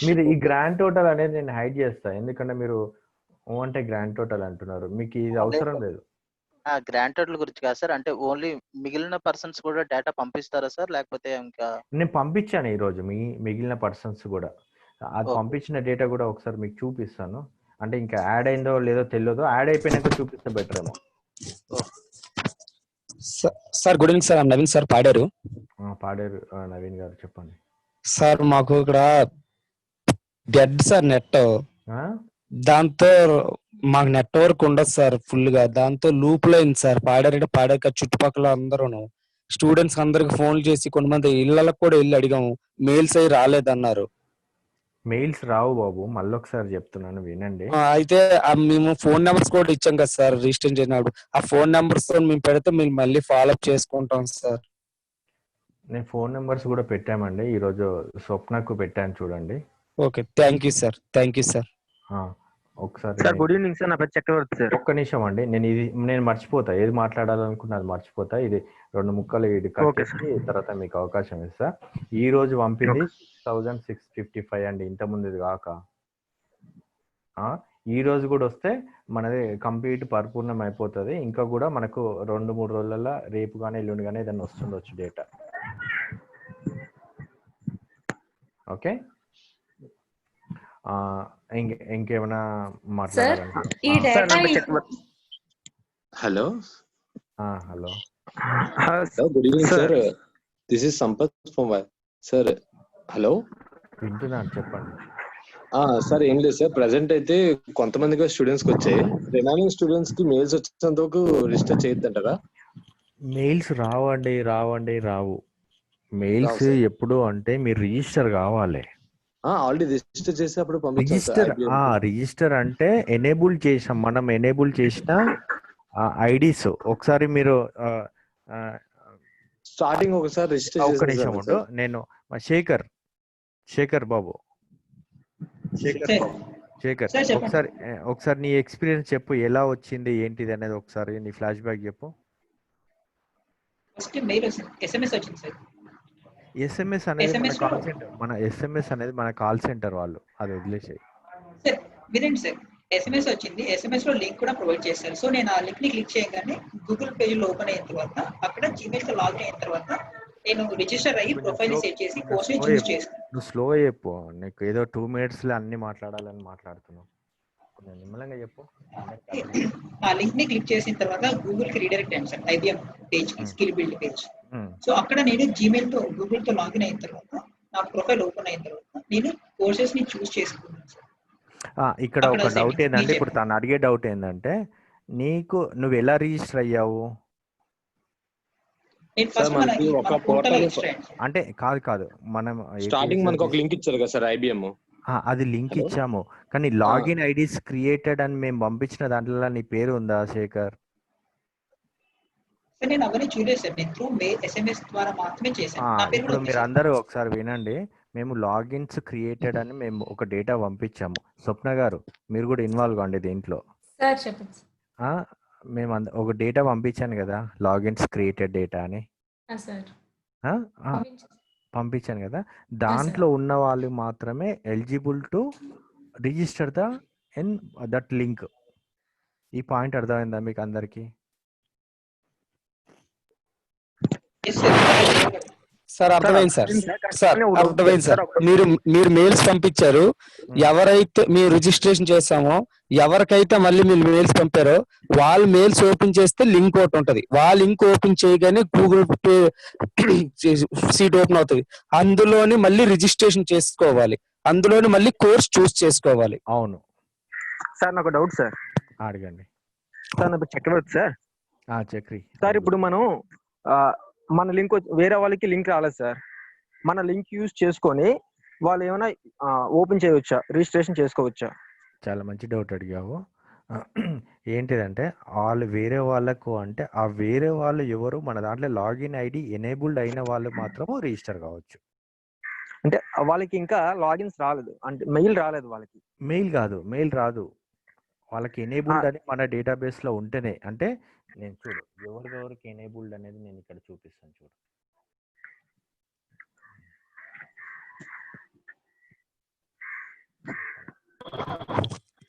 మీరు ఈ గ్రాండ్ టోటల్ అనేది నేను హైడ్ చేస్తా, ఎందుకంటే మీరు అంటే గ్రాండ్ టోటల్ అంటున్నారు, మీకు ఇది అవసరం లేదు. గ్రాండ్ టోటల్ గురించి కాదు సార్, అంటే ఓన్లీ మిగిలిన పర్సన్స్ కూడా డేటా పంపిస్తారా సార్, లేకపోతే ఇంకా? నేను పంపించాను ఈ రోజు మిగిలిన పర్సన్స్ కూడా, అది పంపించిన డేటా కూడా ఒకసారి మీకు చూపిస్తాను. అంటే ఇంకా యాడ్ అయిందో లేదో తెలియదు, యాడ్ అయిపోయినాక చూపిస్తే బెటర్ ఏమో. Sir good evening sir, Naveen sir, పాడారు. నవీన్ గారు చెప్పండి సార్. మాకు ఇక్కడ డెడ్ సార్ నెట్, దాంతో మాకు నెట్వర్క్ ఉండదు సార్ ఫుల్ గా, దాంతో లూప్ లో అయింది సార్. పాడాక చుట్టుపక్కల అందరూ స్టూడెంట్స్ అందరికి ఫోన్లు చేసి కొంతమంది ఇళ్లకు కూడా వెళ్ళి అడిగాము, మెయిల్స్ అయి రాలేదన్నారు. మెయిల్స్ రావు బాబు, మళ్ళీ ఒకసారి చెప్తున్నాను వినండి. అయితే మేము ఫోన్ నెంబర్స్ కూడా ఇచ్చాం కదా సార్ రిజిస్టర్ చేసినప్పుడు, ఆ ఫోన్ నెంబర్స్ తో మేము పెడితే మేము మళ్ళీ ఫాలో అప్ చేసుకుంటాం సార్. నేను ఫోన్ నెంబర్స్ కూడా పెట్టామండి, ఈరోజు స్వప్నకు పెట్టాను చూడండి. Okay, thank you sir, thank you sir. ఒకసారి సార్ గుడ్ ఈవినింగ్ సార్, నా పేరు చక్రవర్తి సార్. ఒక్క నిమిషం అండి, నేను మర్చిపోతా, ఏది మాట్లాడాలనుకున్నా అది మర్చిపోతా. ఇది 2 ముక్కలు ఇది కట్ చేసి తర్వాత మీకు అవకాశం ఇస్తా. ఈ రోజు పంపింది 1655 అండి, ఇంత ముందు కాక. ఈ రోజు కూడా వస్తే మనది కంప్లీట్ పరిపూర్ణం అయిపోతుంది. ఇంకా కూడా మనకు 2-3 రోజులలో రేపు కానీ ఎల్లుండి కానీ ఏదైనా వస్తుండొచ్చు డేటా. ఓకే, ఇంకేమైనా మాట్లాడాలంటే? Hello hello good evening sir, this is Sampath from sir. Hello, వింటున్నాను, చెప్పండి సార్. ఏం లేదు సార్, ప్రెసెంట్ అయితే కొంతమందిగా స్టూడెంట్స్ కి వచ్చాయి, రిమైనింగ్ స్టూడెంట్స్ కి మెయిల్స్ వచ్చేంత వరకు రిజిస్టర్ చేయొద్దంటారా? మెయిల్స్ రావు. మెయిల్స్ ఎప్పుడు అంటే మీరు రిజిస్టర్ కావాలి. ఆల్రెడీ రిజిస్టర్ చేసి అప్పుడు రిజిస్టర్ అంటే ఎనేబుల్ చేసాం మనం, ఎనేబుల్ చేసిన ఐడీస్ ఒకసారి మీరు స్టార్టింగ్ ఒకసారి రిజిస్టర్ ఒక్క నిమిషం ఉండు, నేను శేఖర్ బాబు ఒకసారి నీ ఎక్స్పీరియన్స్ చెప్పు, ఎలా వచ్చింది ఏంటిది అనేది ఒకసారి నీ ఫ్లాష్ బ్యాక్ చెప్పు. ఎస్ఎంఎస్ అనేది మన కాల్ సెంటర్ వాళ్ళు, అది వదిలేసాయి. వినండి సార్, ఎస్ఎంఎస్ వచ్చింది, ఎస్ఎంఎస్ లో లింక్ కూడా ప్రొవైడ్ చేస్తారు. సో నేను ఆ లింక్ ని క్లిక్ చేయగానే గూగుల్ పేజ్ లో ఓపెన్ అయిన తర్వాత అక్కడ జీమెయిల్ తో లాగిన్ అయిన తర్వాత నేను రిజిస్టర్ అయ్యి ప్రొఫైల్ సెట్ చేసి కోర్స్ ని చూస్ చేస్తాను. నువ్వు స్లో చెప్పు, నీకు ఏదో 2 minutes లో అన్ని మాట్లాడాలని మాట్లాడుతున్నావు, నిమ్మలంగా చెప్పు. ఆ లింక్ ని క్లిక్ చేసిన తర్వాత గూగుల్ కి రీడైరెక్ట్ అయ్యాను సార్, ఐబిఎం పేజ్ కి, స్కిల్ బిల్డ్ పేజ్. సో అక్కడ నేను జీమెయిల్ తో గూగుల్ తో లాగిన్ అయిన తర్వాత నా ప్రొఫైల్ ఓపెన్ అయిన తర్వాత నేను కోర్సెస్ ని చూస్ చేసుకున్నాను సార్. ఇక్కడ ఒక డౌట్ ఏంటంటే, ఇప్పుడు తను అడిగే డౌట్ ఏంటంటే, నువ్వు ఎలా రిజిస్టర్ అయ్యావు అంటే? కాదు, మనం స్టార్టింగ్ మనకు ఒక లింక్ ఇచ్చారు కదా సార్ ఐబిఎం, అది లింక్ ఇచ్చాము, కానీ లాగిన్ ఐడీస్ క్రియేటెడ్ అని మేము పంపించిన దాంట్లో నీ పేరు ఉందా శేఖర్? నేను అవన్నీ చూడలేదు సార్, నేను త్రూ ఎస్ఎంఎస్ ద్వారా మాత్రమే చేశాను. ఇప్పుడు మీరు అందరూ ఒకసారి వినండి, మేము లాగిన్స్ క్రియేటెడ్ అని మేము ఒక డేటా పంపించాము. స్వప్న గారు మీరు కూడా ఇన్వాల్వ్ కాండి దీంట్లో. మేము ఒక డేటా పంపించాను కదా, లాగిన్స్ క్రియేటెడ్ డేటా అని పంపించాను కదా, దాంట్లో ఉన్న వాళ్ళు మాత్రమే eligible to register the in that link. ఈ పాయింట్ అర్థమైందా మీకు అందరికి? సార్ అర్థమైంది సార్. సార్ అర్థమైంది సార్. మీరు మెయిల్స్ పంపించారు, ఎవరైతే మీరు రిజిస్ట్రేషన్ చేసామో ఎవరికైతే మళ్ళీ మీరు మెయిల్స్ పంపారో వాళ్ళు మెయిల్స్ ఓపెన్ చేస్తే లింక్ ఒకటి ఉంటది. వాళ్ళ లింక్ ఓపెన్ చేయగానే గూగుల్ పే సీట్ ఓపెన్ అవుతుంది. అందులోని మళ్ళీ రిజిస్ట్రేషన్ చేసుకోవాలి, అందులోని మళ్ళీ కోర్స్ చూస్ చేసుకోవాలి. అవును సార్. నాకు డౌట్ సార్. అడగండి సార్. నాకు చక్రవర్తి సార్. చక్రి సార్ ఇప్పుడు మనం మన లింక్ వేరే వాళ్ళకి లింక్ రాలేదు సార్. మన లింక్ యూజ్ చేసుకొని వాళ్ళు ఏమైనా ఓపెన్ చేయవచ్చా, రిజిస్ట్రేషన్ చేసుకోవచ్చా? చాలా మంచి డౌట్ అడిగావు. ఏంటిదంటే వాళ్ళు వేరే వాళ్ళకు అంటే ఆ వేరే వాళ్ళు ఎవరు మన దాంట్లో లాగిన్ ఐడి ఎనేబుల్డ్ అయిన వాళ్ళు మాత్రము రిజిస్టర్ కావచ్చు. అంటే వాళ్ళకి ఇంకా లాగిన్స్ రాలేదు, అంటే మెయిల్ రాలేదు వాళ్ళకి. మెయిల్ కాదు, మెయిల్ రాదు వాళ్ళకి. ఎనేబుల్డ్ అని మన డేటాబేస్ లో ఉంటేనే. అంటే నేను చూడు ఎవరికి ఎనేబుల్డ్ అనేది నేను ఇక్కడ చూపిస్తాను చూడు.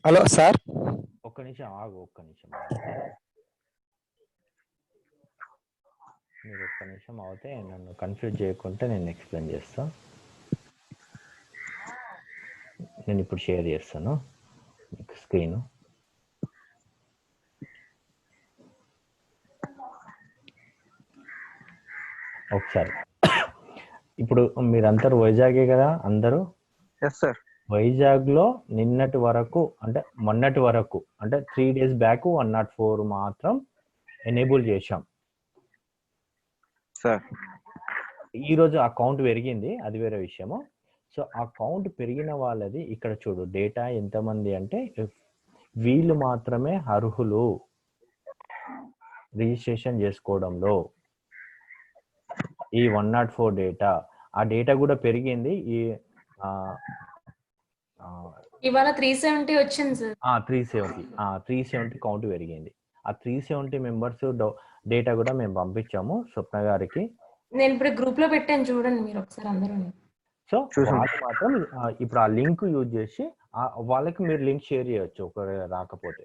హలో సార్, ఒక్క నిమిషం ఆగు, ఒక్క నిమిషం మీరు ఒక్క నిమిషం అవుతే నన్ను కన్ఫ్యూజ్ చేయకుంటే నేను ఎక్స్ప్లెయిన్ చేస్తా. నేను ఇప్పుడు షేర్ చేస్తాను మీకు స్క్రీన్. ఒకసారి ఇప్పుడు మీరందరూ వైజాగే కదా అందరూ? Yes sir. వైజాగ్లో నిన్నటి వరకు అంటే మొన్నటి వరకు అంటే 3 days బ్యాక్ 104 మాత్రం ఎనేబుల్ చేశాం సార్. ఈరోజు అకౌంట్ పెరిగింది, అది వేరే విషయము. సో అకౌంట్ పెరిగిన వాళ్ళది ఇక్కడ చూడు డేటా ఎంతమంది అంటే వీళ్ళు మాత్రమే అర్హులు రిజిస్ట్రేషన్ చేసుకోవడంలో. ఈ 104 డేటా, ఆ డేటా కూడా పెరిగింది. ఈ ఇవాళ 370 వచ్చింది సార్. 370 కౌంట్ పెరిగింది. ఆ 370 మెంబర్స్ డేటా కూడా మేము పంపించాము స్వప్న గారికి. నేను ఇప్పుడు గ్రూప్ లో పెట్టాను చూడండి మీరు ఒకసారి అందరూ. సో వాళ్ళు మాత్రం ఇప్పుడు ఆ లింక్ యూజ్ చేసి వాళ్ళకి మీరు లింక్ షేర్ చేయొచ్చు ఒకవేళ రాకపోతే.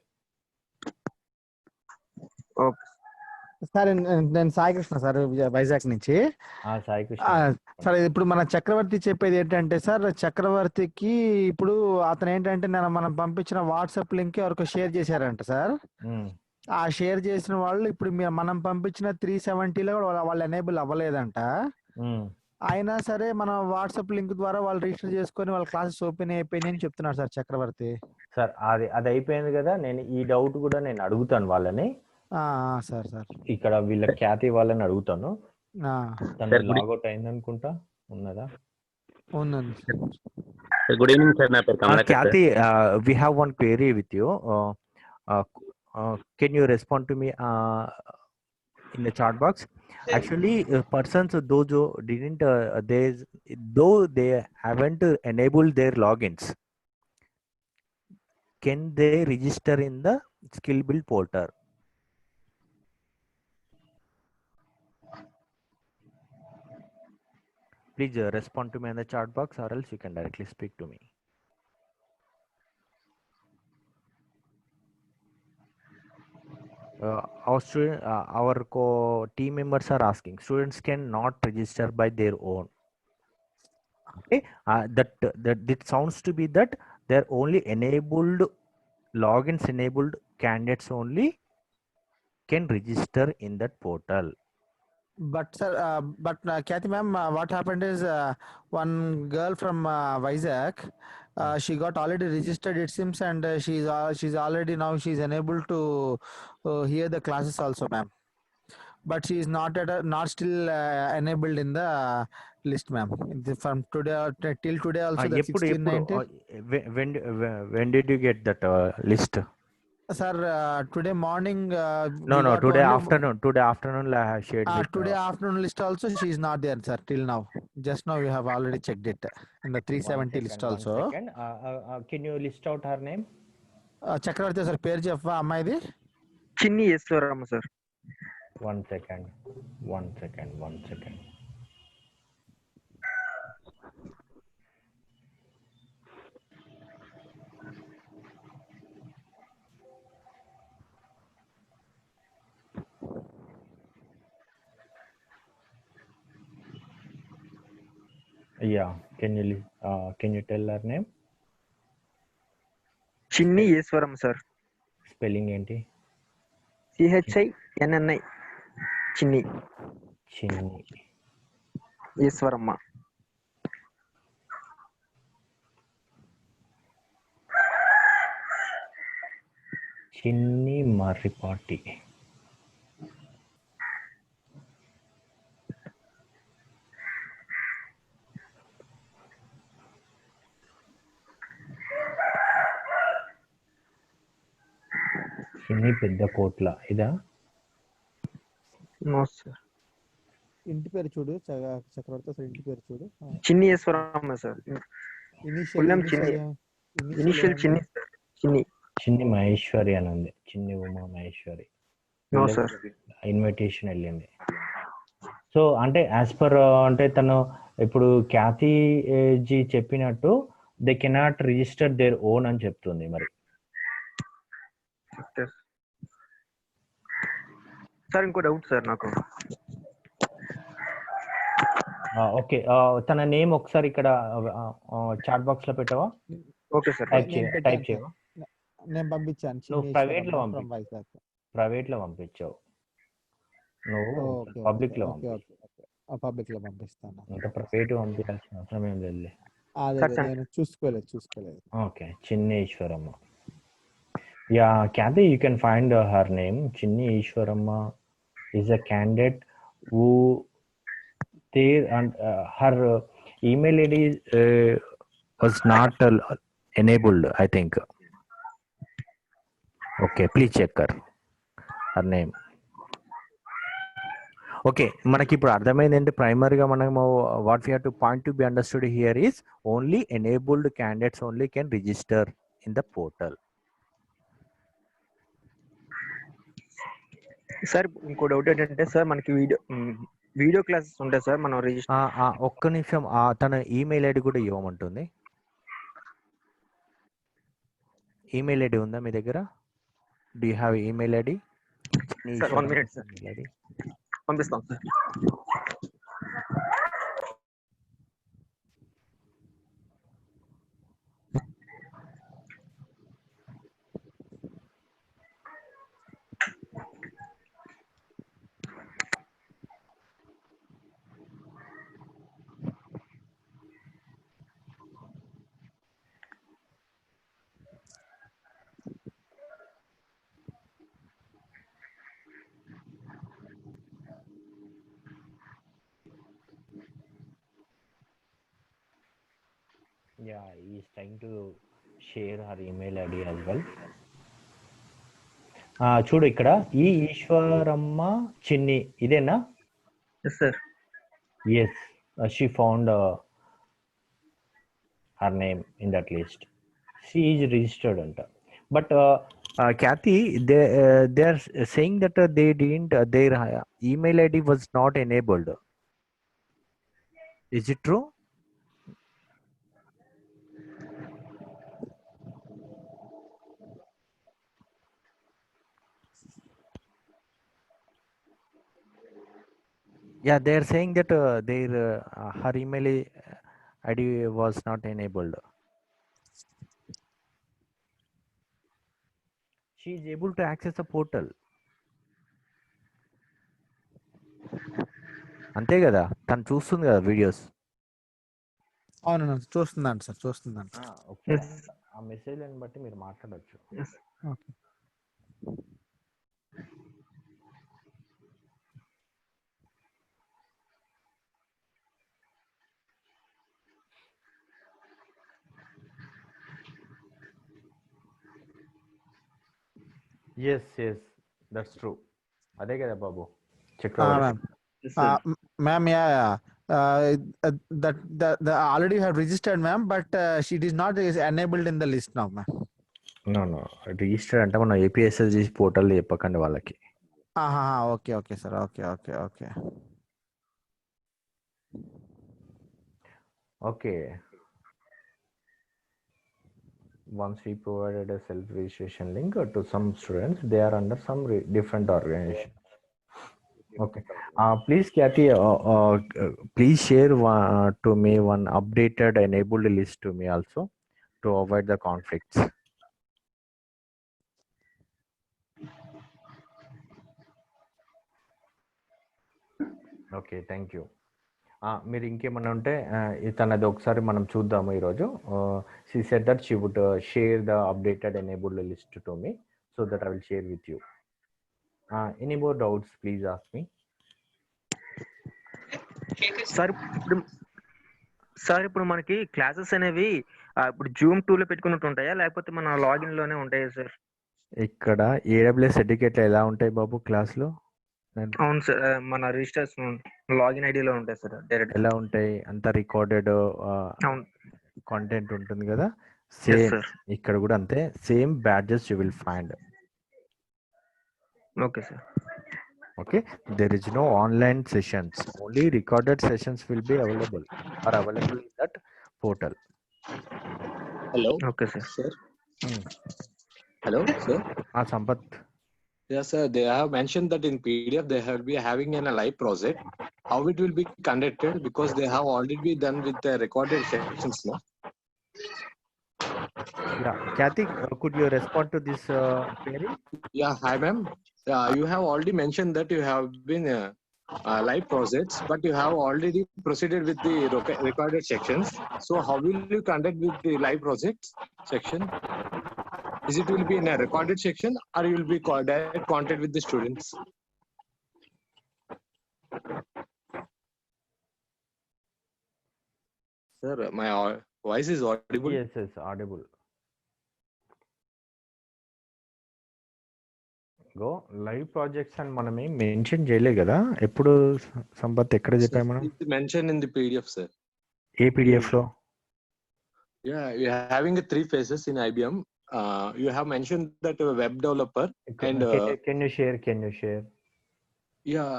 సార్ నేను సాయి కృష్ణ సార్, వైజాగ్ నుంచి. సాయి కృష్ణ సార్, ఇప్పుడు మన చక్రవర్తి చెప్పేది ఏంటంటే సార్, చక్రవర్తికి ఇప్పుడు అతను ఏంటంటే మనం పంపించిన వాట్సాప్ లింక్ ఎవరికో షేర్ చేశారంట సార్. ఆ షేర్ చేసిన వాళ్ళు ఇప్పుడు మనం పంపించిన 370లో కూడా వాళ్ళు ఎనేబుల్ అవ్వలేదంట. అయినా సరే మన వాట్సాప్ లింక్ ద్వారా వాళ్ళు రిజిస్టర్ చేసుకొని వాళ్ళ క్లాసెస్ ఓపెన్ అయిపోయినాయి అని చెప్తున్నారు సార్ చక్రవర్తి. సార్ అది అయిపోయింది కదా. నేను ఈ డౌట్ కూడా నేను అడుగుతాను వాళ్ళని. సార్ సార్ ఇక్కడ వీళ్ళ ఖ్యాతి వాళ్ళని అడుగుతాను. తను లాగౌట్ అయింది అనుకుంటా, ఉన్నదా? గుడ్ ఈవినింగ్ సార్, నా పేరు కమలాకర్. ఖ్యాతి, we have one query with you. Can you respond to me in the chat box? Actually, persons those who didn't though they haven't enabled their logins, can they register in the skill build portal? Please respond to me in the chat box, or else you can directly speak to me. Our team members are asking, students cannot register by their own. Okay, that it sounds to be that they're only enabled logins, enabled candidates only can register in that portal. But sir, Kathy ma'am, what happened is one girl from Vizag, she got already registered it seems, and she's already now she's enabled to hear the classes also ma'am. But she is not still enabled in the list ma'am. From today till today also the 1690. When did you get that list? Sir, today morning. No, today afternoon. Today afternoon I have shared. Today afternoon list also she is not there, sir. Till now, just now we have already checked it in the 370 list also. Can you list out her name? Chakravarti sir, పేరు చెప్పవా అమ్మాయిది? Chinni Eswaramma sir. One second. Yeah, can you tell her name? Chinni Eswaram sir. Spelling ఏంటి? CHINNI చిన్ని ఈశ్వరమ్మ. చిన్ని మర్రిపాటి. చిన్ని పెద్ద కోట్ల ఇదా? No sir. ఇంటి పేరు చూడు, చక్రవర్తి సార్ ఇంటి పేరు చూడు. Chinni Eswaramma sir. Initial Chinni sir. Chinni Maheshwari అని ఉంది. Chinni Uma Maheshwari. No sir. Invitation వెళ్ళింది. సో అంటే యాజ్ పర్ అంటే తను ఇప్పుడు ఖ్యాతి జీ చెప్పినట్టు they cannot register their own అని చెప్తుంది. మరి సార్ ఇంకో డౌట్ సార్ నాకు. ఓకే, తన నేమ్ ఒకసారి ఇక్కడ చాట్ బాక్స్ లో పెట్టవా? Okay sir. టైప్ చేయవా? నేను పంపించాను. నువ్వు ప్రైవేట్ లో పంపించావు. నువ్వు పబ్లిక్ లో పబ్లిక్ లో పంపిస్తాను. ఇంకా ప్రైవేట్ పంపించాల్సిన అవసరం ఏం లేదు. నేను చూసుకోలేదు. Okay, Chinni Eswaramma. Yeah Kathy, you can find her name. Chinni Ishwaramma is a candidate who there and her email ID was not enabled, I think. Okay, please check her name. Okay, మనకి ఇప్పుడు అర్థమైంది ఏంటి? ప్రైమరీగా మనము what we have to point to be understood here is only enabled candidates only can register in the portal. Sir ఇంకో doubt ఏంటంటే sir మనకి video classes ఉంటాయి సార్. మనం ఒక్క నిమిషం, తన ఈమెయిల్ ఐడి కూడా ఇవ్వమంటుంది. ఈమెయిల్ ఐడి ఉందా మీ దగ్గర? Do you have email ID? 1 minute sir, పంపిస్తాం sir. Yeah, he is trying to share her email ID as well. చూడు ఇక్కడ ఈ ఈశ్వరమ్మ చిన్ని ఇదేనా? Yes sir. Yes, she found her name in that list. She is registered anta. But Kathy, they are saying that they didn't their email ID was not enabled. Is it true? Yeah, they are saying that her email ID was not enabled. She is able to access the portal. అంతే కదా, తను చూస్తుంది కదా videos. అవును, చూస్తుందంట sir, చూస్తుందంట. ఆ message అని బట్టి మీరు మాట్లాడొచ్చు. ఓకే. Yes, that's true. అదే కదా బాబు. Ma'am, yeah. That already have registered, ma'am, but she is not enabled in the list now, ma'am. No. Register అంటే మన ఏపీఎస్ఎస్జి పోర్టల్ చెప్పకండి వాళ్ళకి. Okay sir. Okay. Once we provided a self-registration link to some students, they are under some different organizations. Okay. Please, Kathy, please share to me one updated enabled list to me also to avoid the conflicts. Okay, thank you. మీరు ఇంకేమన్నా ఉంటే తనది ఒకసారి మనం చూద్దాము ఈరోజు. She said that she would share the updated enabled list to me so that I will share with you. Any more doubts please ask me. Sir ఇప్పుడు మనకి క్లాసెస్ అనేవి ఇప్పుడు జూమ్ 2 లో పెట్టుకున్నట్టు ఉంటాయా లేకపోతే మన లాగిన్ లోనే ఉంటాయా సార్? ఇక్కడ AWS ఎడ్యుకేట్ ఎలా ఉంటాయి బాబు క్లాస్లో? అవును సార్, మన రిజిస్టర్స్ లాగిన్ ఐడిలో ఉంటాయి సార్. డైరెక్ట్ ఎలా ఉంటాయి? అంతా రికార్డెడ్ కాంటెంట్ ఉంటుంది కదా, సేమ్ ఇక్కడ కూడా అంతే. Same badges you will find. Okay sir. Okay, there is no online sessions, only recorded sessions will be available in that portal. Hello. Okay sir. Hello sir. Sampath. Yes sir, they have mentioned that in PDF they will be having a live project. How it will be conducted, because they have already done with the recorded sessions, no? Yeah, Kathy, could you respond to this query? Yeah, hi ma'am. You have already mentioned that you have been live projects, but you have already proceeded with the recorded sections. So how will you conduct with the live projects section? Is it will be in a recorded section or you will be direct contact with the students? Sir, my voice is audible. Yes, audible. Go live projects అని మనం ఏం mention చేయలే కదా ఎప్పుడు. సంపత్ ఎక్కడ చెప్పాము మనం? It's mentioned in the PDF sir. A PDF లో? Yeah, we are having 3 phases in IBM. You have mentioned that a web developer and can you share? Yeah,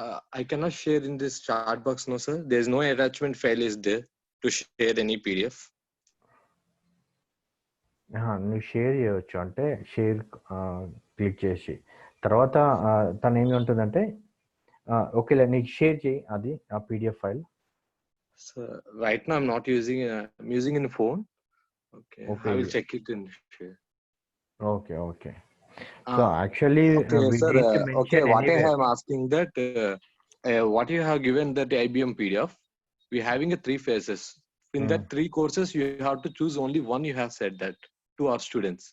I cannot share in this chat box, no sir. There is no attachment file is there to share any PDF. నువ్వు share చేయవచ్చు, అంటే share click చేసి తర్వాత తను ఏమి ఉంటుందంటే ఓకేలే నీకు షేర్ చేయి అది ఆ PDF file. So right now I'm not using I'm using in phone. Okay. I will check it in share. Okay. So actually we sir, need to mention okay, what I anywhere. am asking that what you have given that IBM PDF, we having 3 phases. In that 3 courses you have to choose only one. You have said that to our students.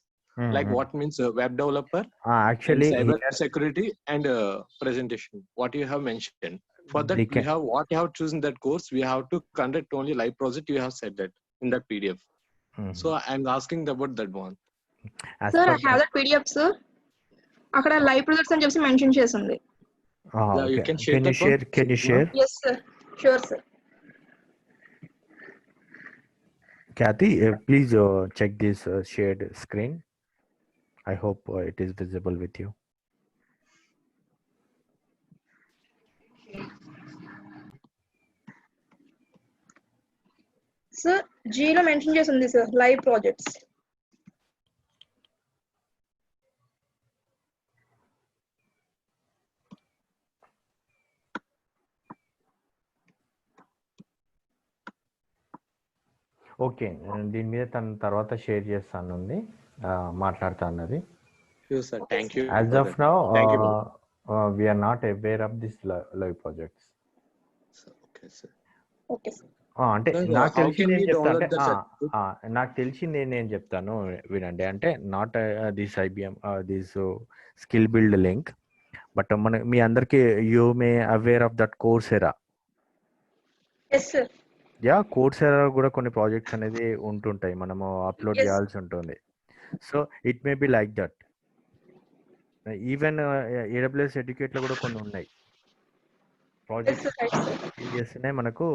Like what means web developer, actually cyber security and presentation. What you have mentioned. For that we have what you have chosen that course. We have to conduct only live project. You have said that in that PDF. So I'm asking about that one. Sir, I have that PDF, sir. అక్కడ live projects అని చెప్పి mention చేసి ఉంది. Yeah, you can share that one. Can you share? Yes sir. Sure sir. Kathy, please check this shared screen. I hope it is visible with you. Sir, G లో mention చేసి ఉంది sir, live projects. Okay, దీని మీద తన తర్వాత share చేస్తాను, మాట్లాడుతా అన్నది. Sure sir, thank you. As of now we are not aware of this live projects. Okay sir. Okay sir. అంటే నాకు తెలిసింది ఏం చెప్తా అంటే నాకు తెలిసింది నేను చెప్తాను వినండి. అంటే not this IBM this skill build link, but మన మీ అందరికి you may aware of that Coursera. Yes sir. Yeah, Coursera కూడా కొన్ని ప్రాజెక్ట్స్ అనేది ఉంటుంటాయి, మనము అప్లోడ్ చేయాల్సి ఉంటుంది. So it may be like that. Even AWS educate లో కూడా కొన్ని ఉన్నాయి ప్రాజెక్ట్స్ చేస్తేనే మనకు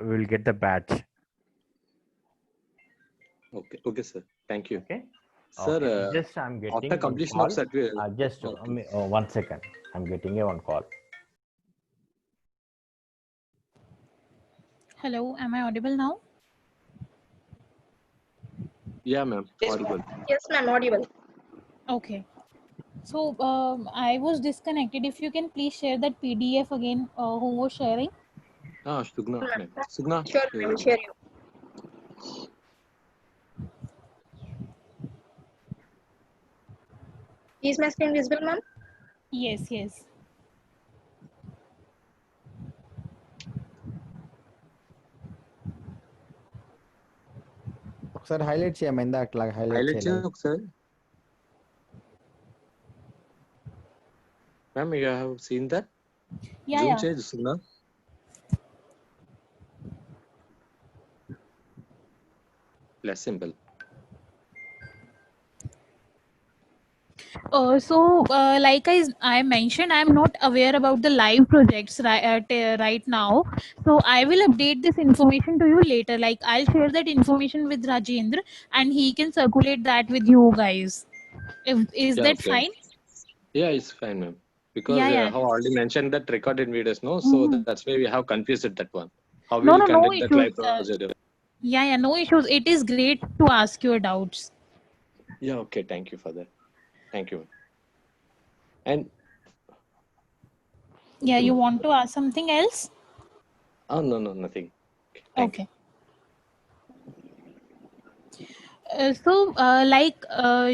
will get the batch. Okay sir, thank you. Okay sir, just I'm getting after completion of certificate just 1 second, I'm getting a one call. Hello, am I audible now? Yeah ma'am, audible. Yes ma'am, audible. Okay. So I was disconnected. If you can please share that PDF again, who was sharing? Sugna. Ma'am. Sugna. Sure, I will share you. Is my screen visible, ma'am? Yes, yes. ఒకసారి highlight చేయమైందా అట్లా highlight highlight చేయలేదు. చేయండి ఒకసారి. Ma'am, you have seen that? Yeah, Zoom yeah. change, Sugna. Less simple. Like I mentioned, I'm not aware about the live projects right now. So I will update this information to you later. Like I'll share that information with Rajendra, and he can circulate that with you guys. Is Yeah, that okay. fine? Yeah, it's fine, ma'am. Because Yeah, I yeah. have already mentioned that recorded videos, no? So Mhm. that's why we have confused that one. How we No, will no, no conduct that issues. live procedure. Yeah, yeah, no issues. It is great to ask your doubts. Yeah, okay. Thank you for that. Thank you. And Yeah, you want to ask something else? no, nothing. Thank Okay.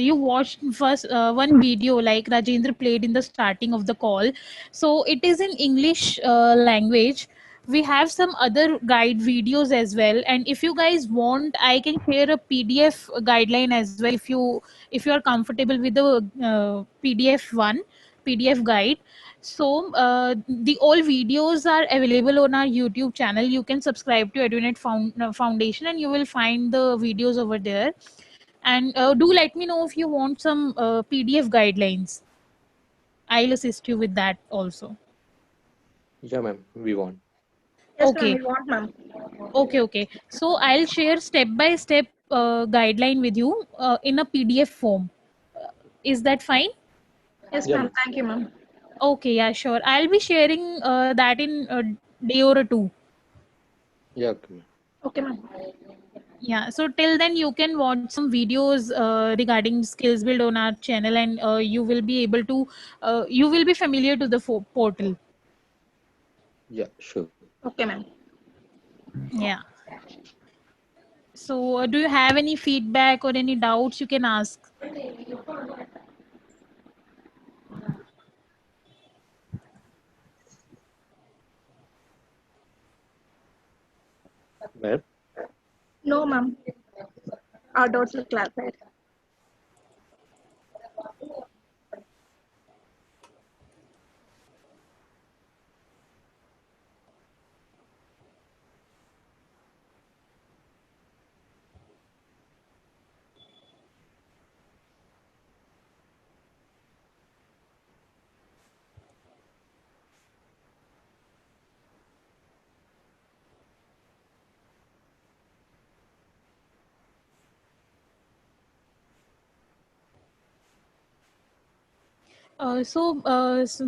You watched first one video like Rajendra played in the starting of the call. So it is in English language. We have some other guide videos as well, and if you guys want, I can share a PDF guideline as well. If you are comfortable with the PDF guide. So the all videos are available on our YouTube channel. You can subscribe to EduNet Foundation, and you will find the videos over there. And do let me know if you want some PDF guidelines. I'll assist you with that also. Yeah, ma'am. We want. Yes, ma'am. Okay. We want, ma'am. Okay. So I'll share step by step guideline with you in a PDF form. Is that fine? Yes, Yeah, ma'am. ma'am. Thank you, ma'am. Okay, yeah, sure. I'll be sharing that in a day or two. Yeah, okay, ma'am. Okay, ma'am. Yeah, so till then you can watch some videos regarding skills build on our channel, and you will be able to you will be familiar to the portal. Yeah, sure. Okay, ma'am. Yeah. So do you have any feedback or any doubts you can ask? Ma'am. No, ma'am. Our doubts are clarified.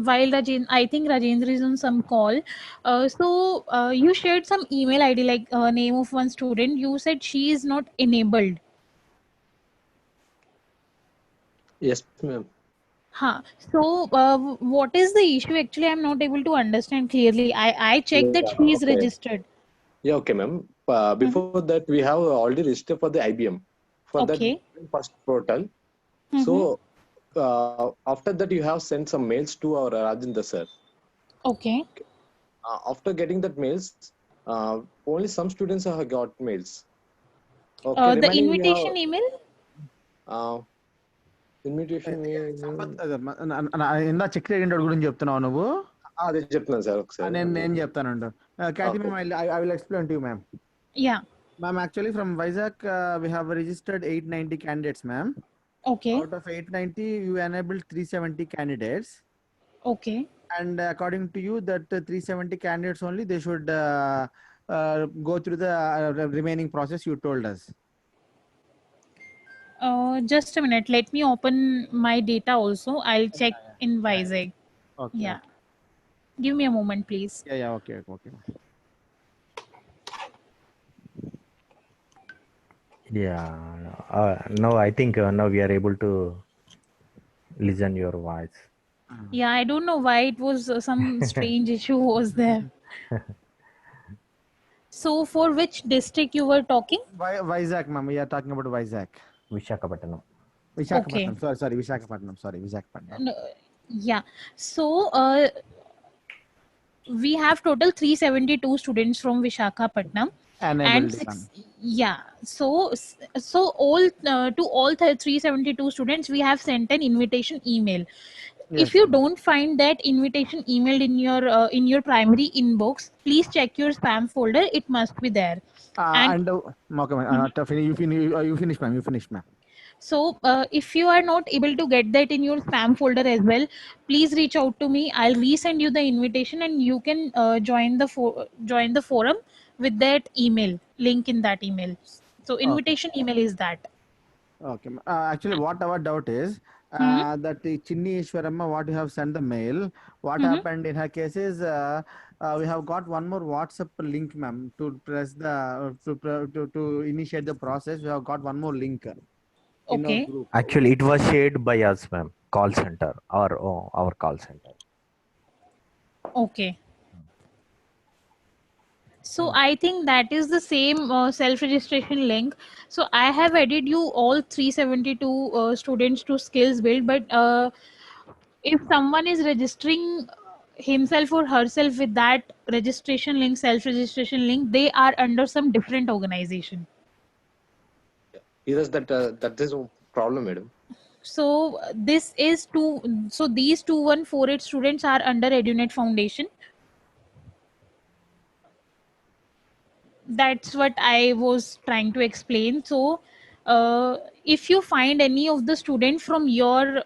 While I think Rajendra is on some call. You shared some email ID like name of one student. You said she is not enabled. Yes, ma'am. Huh. So what is the issue? Actually, I'm not able to understand clearly. I checked that Yeah, she is okay. registered. Yeah, okay, ma'am. Before that, we have already registered for the IBM for that Okay. first portal. Mm-hmm. So after that, you have sent some mails to our Rajendra sir. Okay. After getting that mails, only some students have got mails. Okay, The remaining we invitation email? have invitation mail. ఇందా check అడిగిన గురించి చెప్తున్నావు నువ్వు. అదే చెప్తున్నాను sir ఒకసారి. నేను చెప్తానండి. Kathy ma'am, I will explain to you, ma'am. Yeah. Ma'am, actually from Vizag, we have registered 890 candidates, ma'am. Okay. Out of 890, you enabled 370 candidates. Okay. And according to you, that 370 candidates only, they should go through the remaining process you told us. Just a minute. Let me open my data also. I'll check in Vizag. Okay. Yeah. Give me a moment, please. Yeah. Okay. Yeah. Now I think now we are able to listen your voice. Yeah, I don't know why it was some strange issue was there. So for which district you were talking? Vizag, ma'am. We are talking about Vizag. Visakhapatnam. Visakhapatnam. Sorry, Visakhapatnam. Sorry, Visakhapatnam. No, yeah. So we have total 372 students from Visakhapatnam. Enabled one. Yeah, so all to all 372 students we have sent an invitation email. Yes, If you ma'am. don't find that invitation emailed in your primary inbox, please check your spam folder. It must be there. Okay, ma'am. You finish, ma'am. You finish, ma'am. So if you are not able to get that in your spam folder as well, please reach out to me. I'll resend you the invitation and you can join the forum with that email link in that email. So invitation email is that. Okay. Actually, what our doubt is that the Chinni Ishwaramma, what you have sent the mail, what happened in her case is we have got one more WhatsApp link, ma'am, to press the to initiate the process. We have got one more link. In our group. Actually, it was shared by us, ma'am. Call center or our call center. Okay. So I think that is the same self-registration link. So I have added you all 372 students to Skills Build, but if someone is registering himself or herself with that registration link, self-registration link, they are under some different organization. Yes, that is a problem, madam. So this is so these 2148 students are under EduNet Foundation. That's what I was trying to explain. So if you find any of the student from your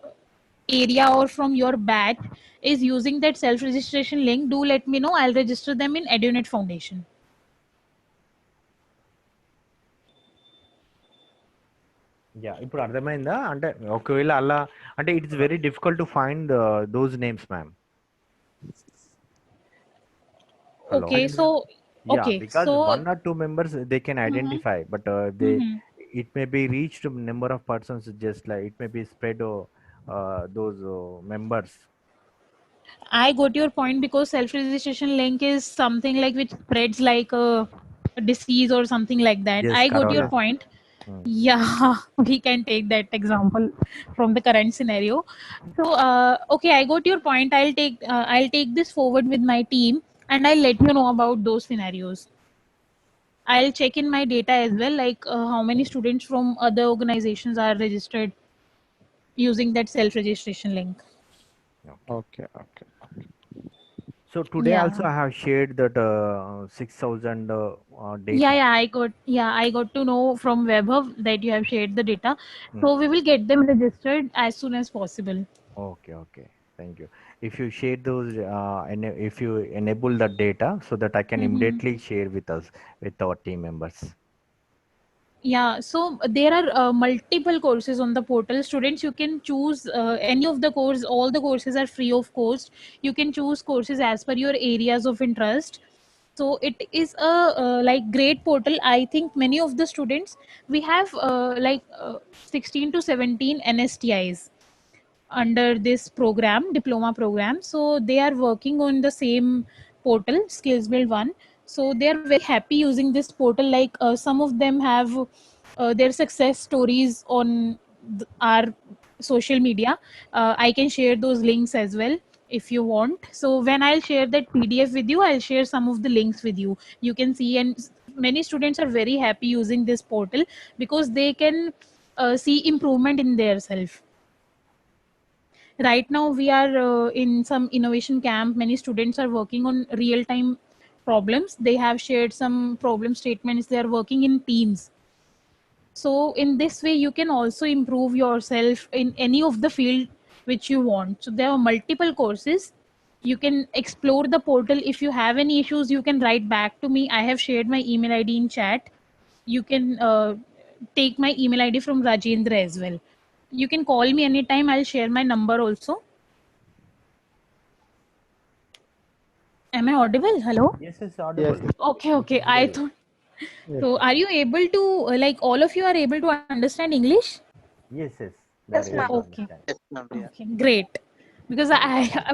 area or from your batch is using that self-registration link, do let me know. I'll register them in EduNet Foundation. Yeah, ఇప్పుడు అర్థమైందా అంటే ఒకవేళ అలా అంటే it's very difficult to find those names ma'am. Okay, so yeah, because so, 1 or 2 members they can identify, but it may be reached number of persons, just like it may be spread those members. I got your point, because self-registration link is something like which spreads like a disease or something like that. Yes, I got corona. your point. Yeah, we can take that example from the current scenario. So okay, I got your point. I'll take this forward with my team and I'll let you know about those scenarios. I'll check in my data as well, like how many students from other organizations are registered using that self-registration link. Okay. So today also I have shared that 6,000 data. I got to know from Webhub that you have shared the data. So we will get them registered as soon as possible. Okay. Thank you. If you share those, if you enable the data so that I can immediately share with us, with our team members. Yeah, so there are multiple courses on the portal. Students, you can choose any of the course. All the courses are free of cost. You can choose courses as per your areas of interest. So it is a like great portal. I think many of the students, we have 16 to 17 NSTIs under this program, diploma program. So they are working on the same portal, Skills Build 1. So they are very happy using this portal. Like some of them have their success stories on our social media. I can share those links as well if you want. So when I'll share that PDF with you, I'll share some of the links with you. You can see, and many students are very happy using this portal because they can see improvement in their self. Right now we are in some innovation camp. Many students are working on real time problems. They have shared some problem statements. They are working in teams. So in this way you can also improve yourself in any of the field which you want. So there are multiple courses. You can explore the portal. If you have any issues, you can write back to me. I have shared my email ID in chat. You can take my email ID from Rajendra as well. You can call me anytime. I'll share my number also. Am I audible? Hello? Yes, it's audible. Yes. Okay. I thought. So are you able to, like all of you are able to understand English? Yes. Yes, ma'am. Okay. Yes, ma'am. Yeah. Okay, great. Because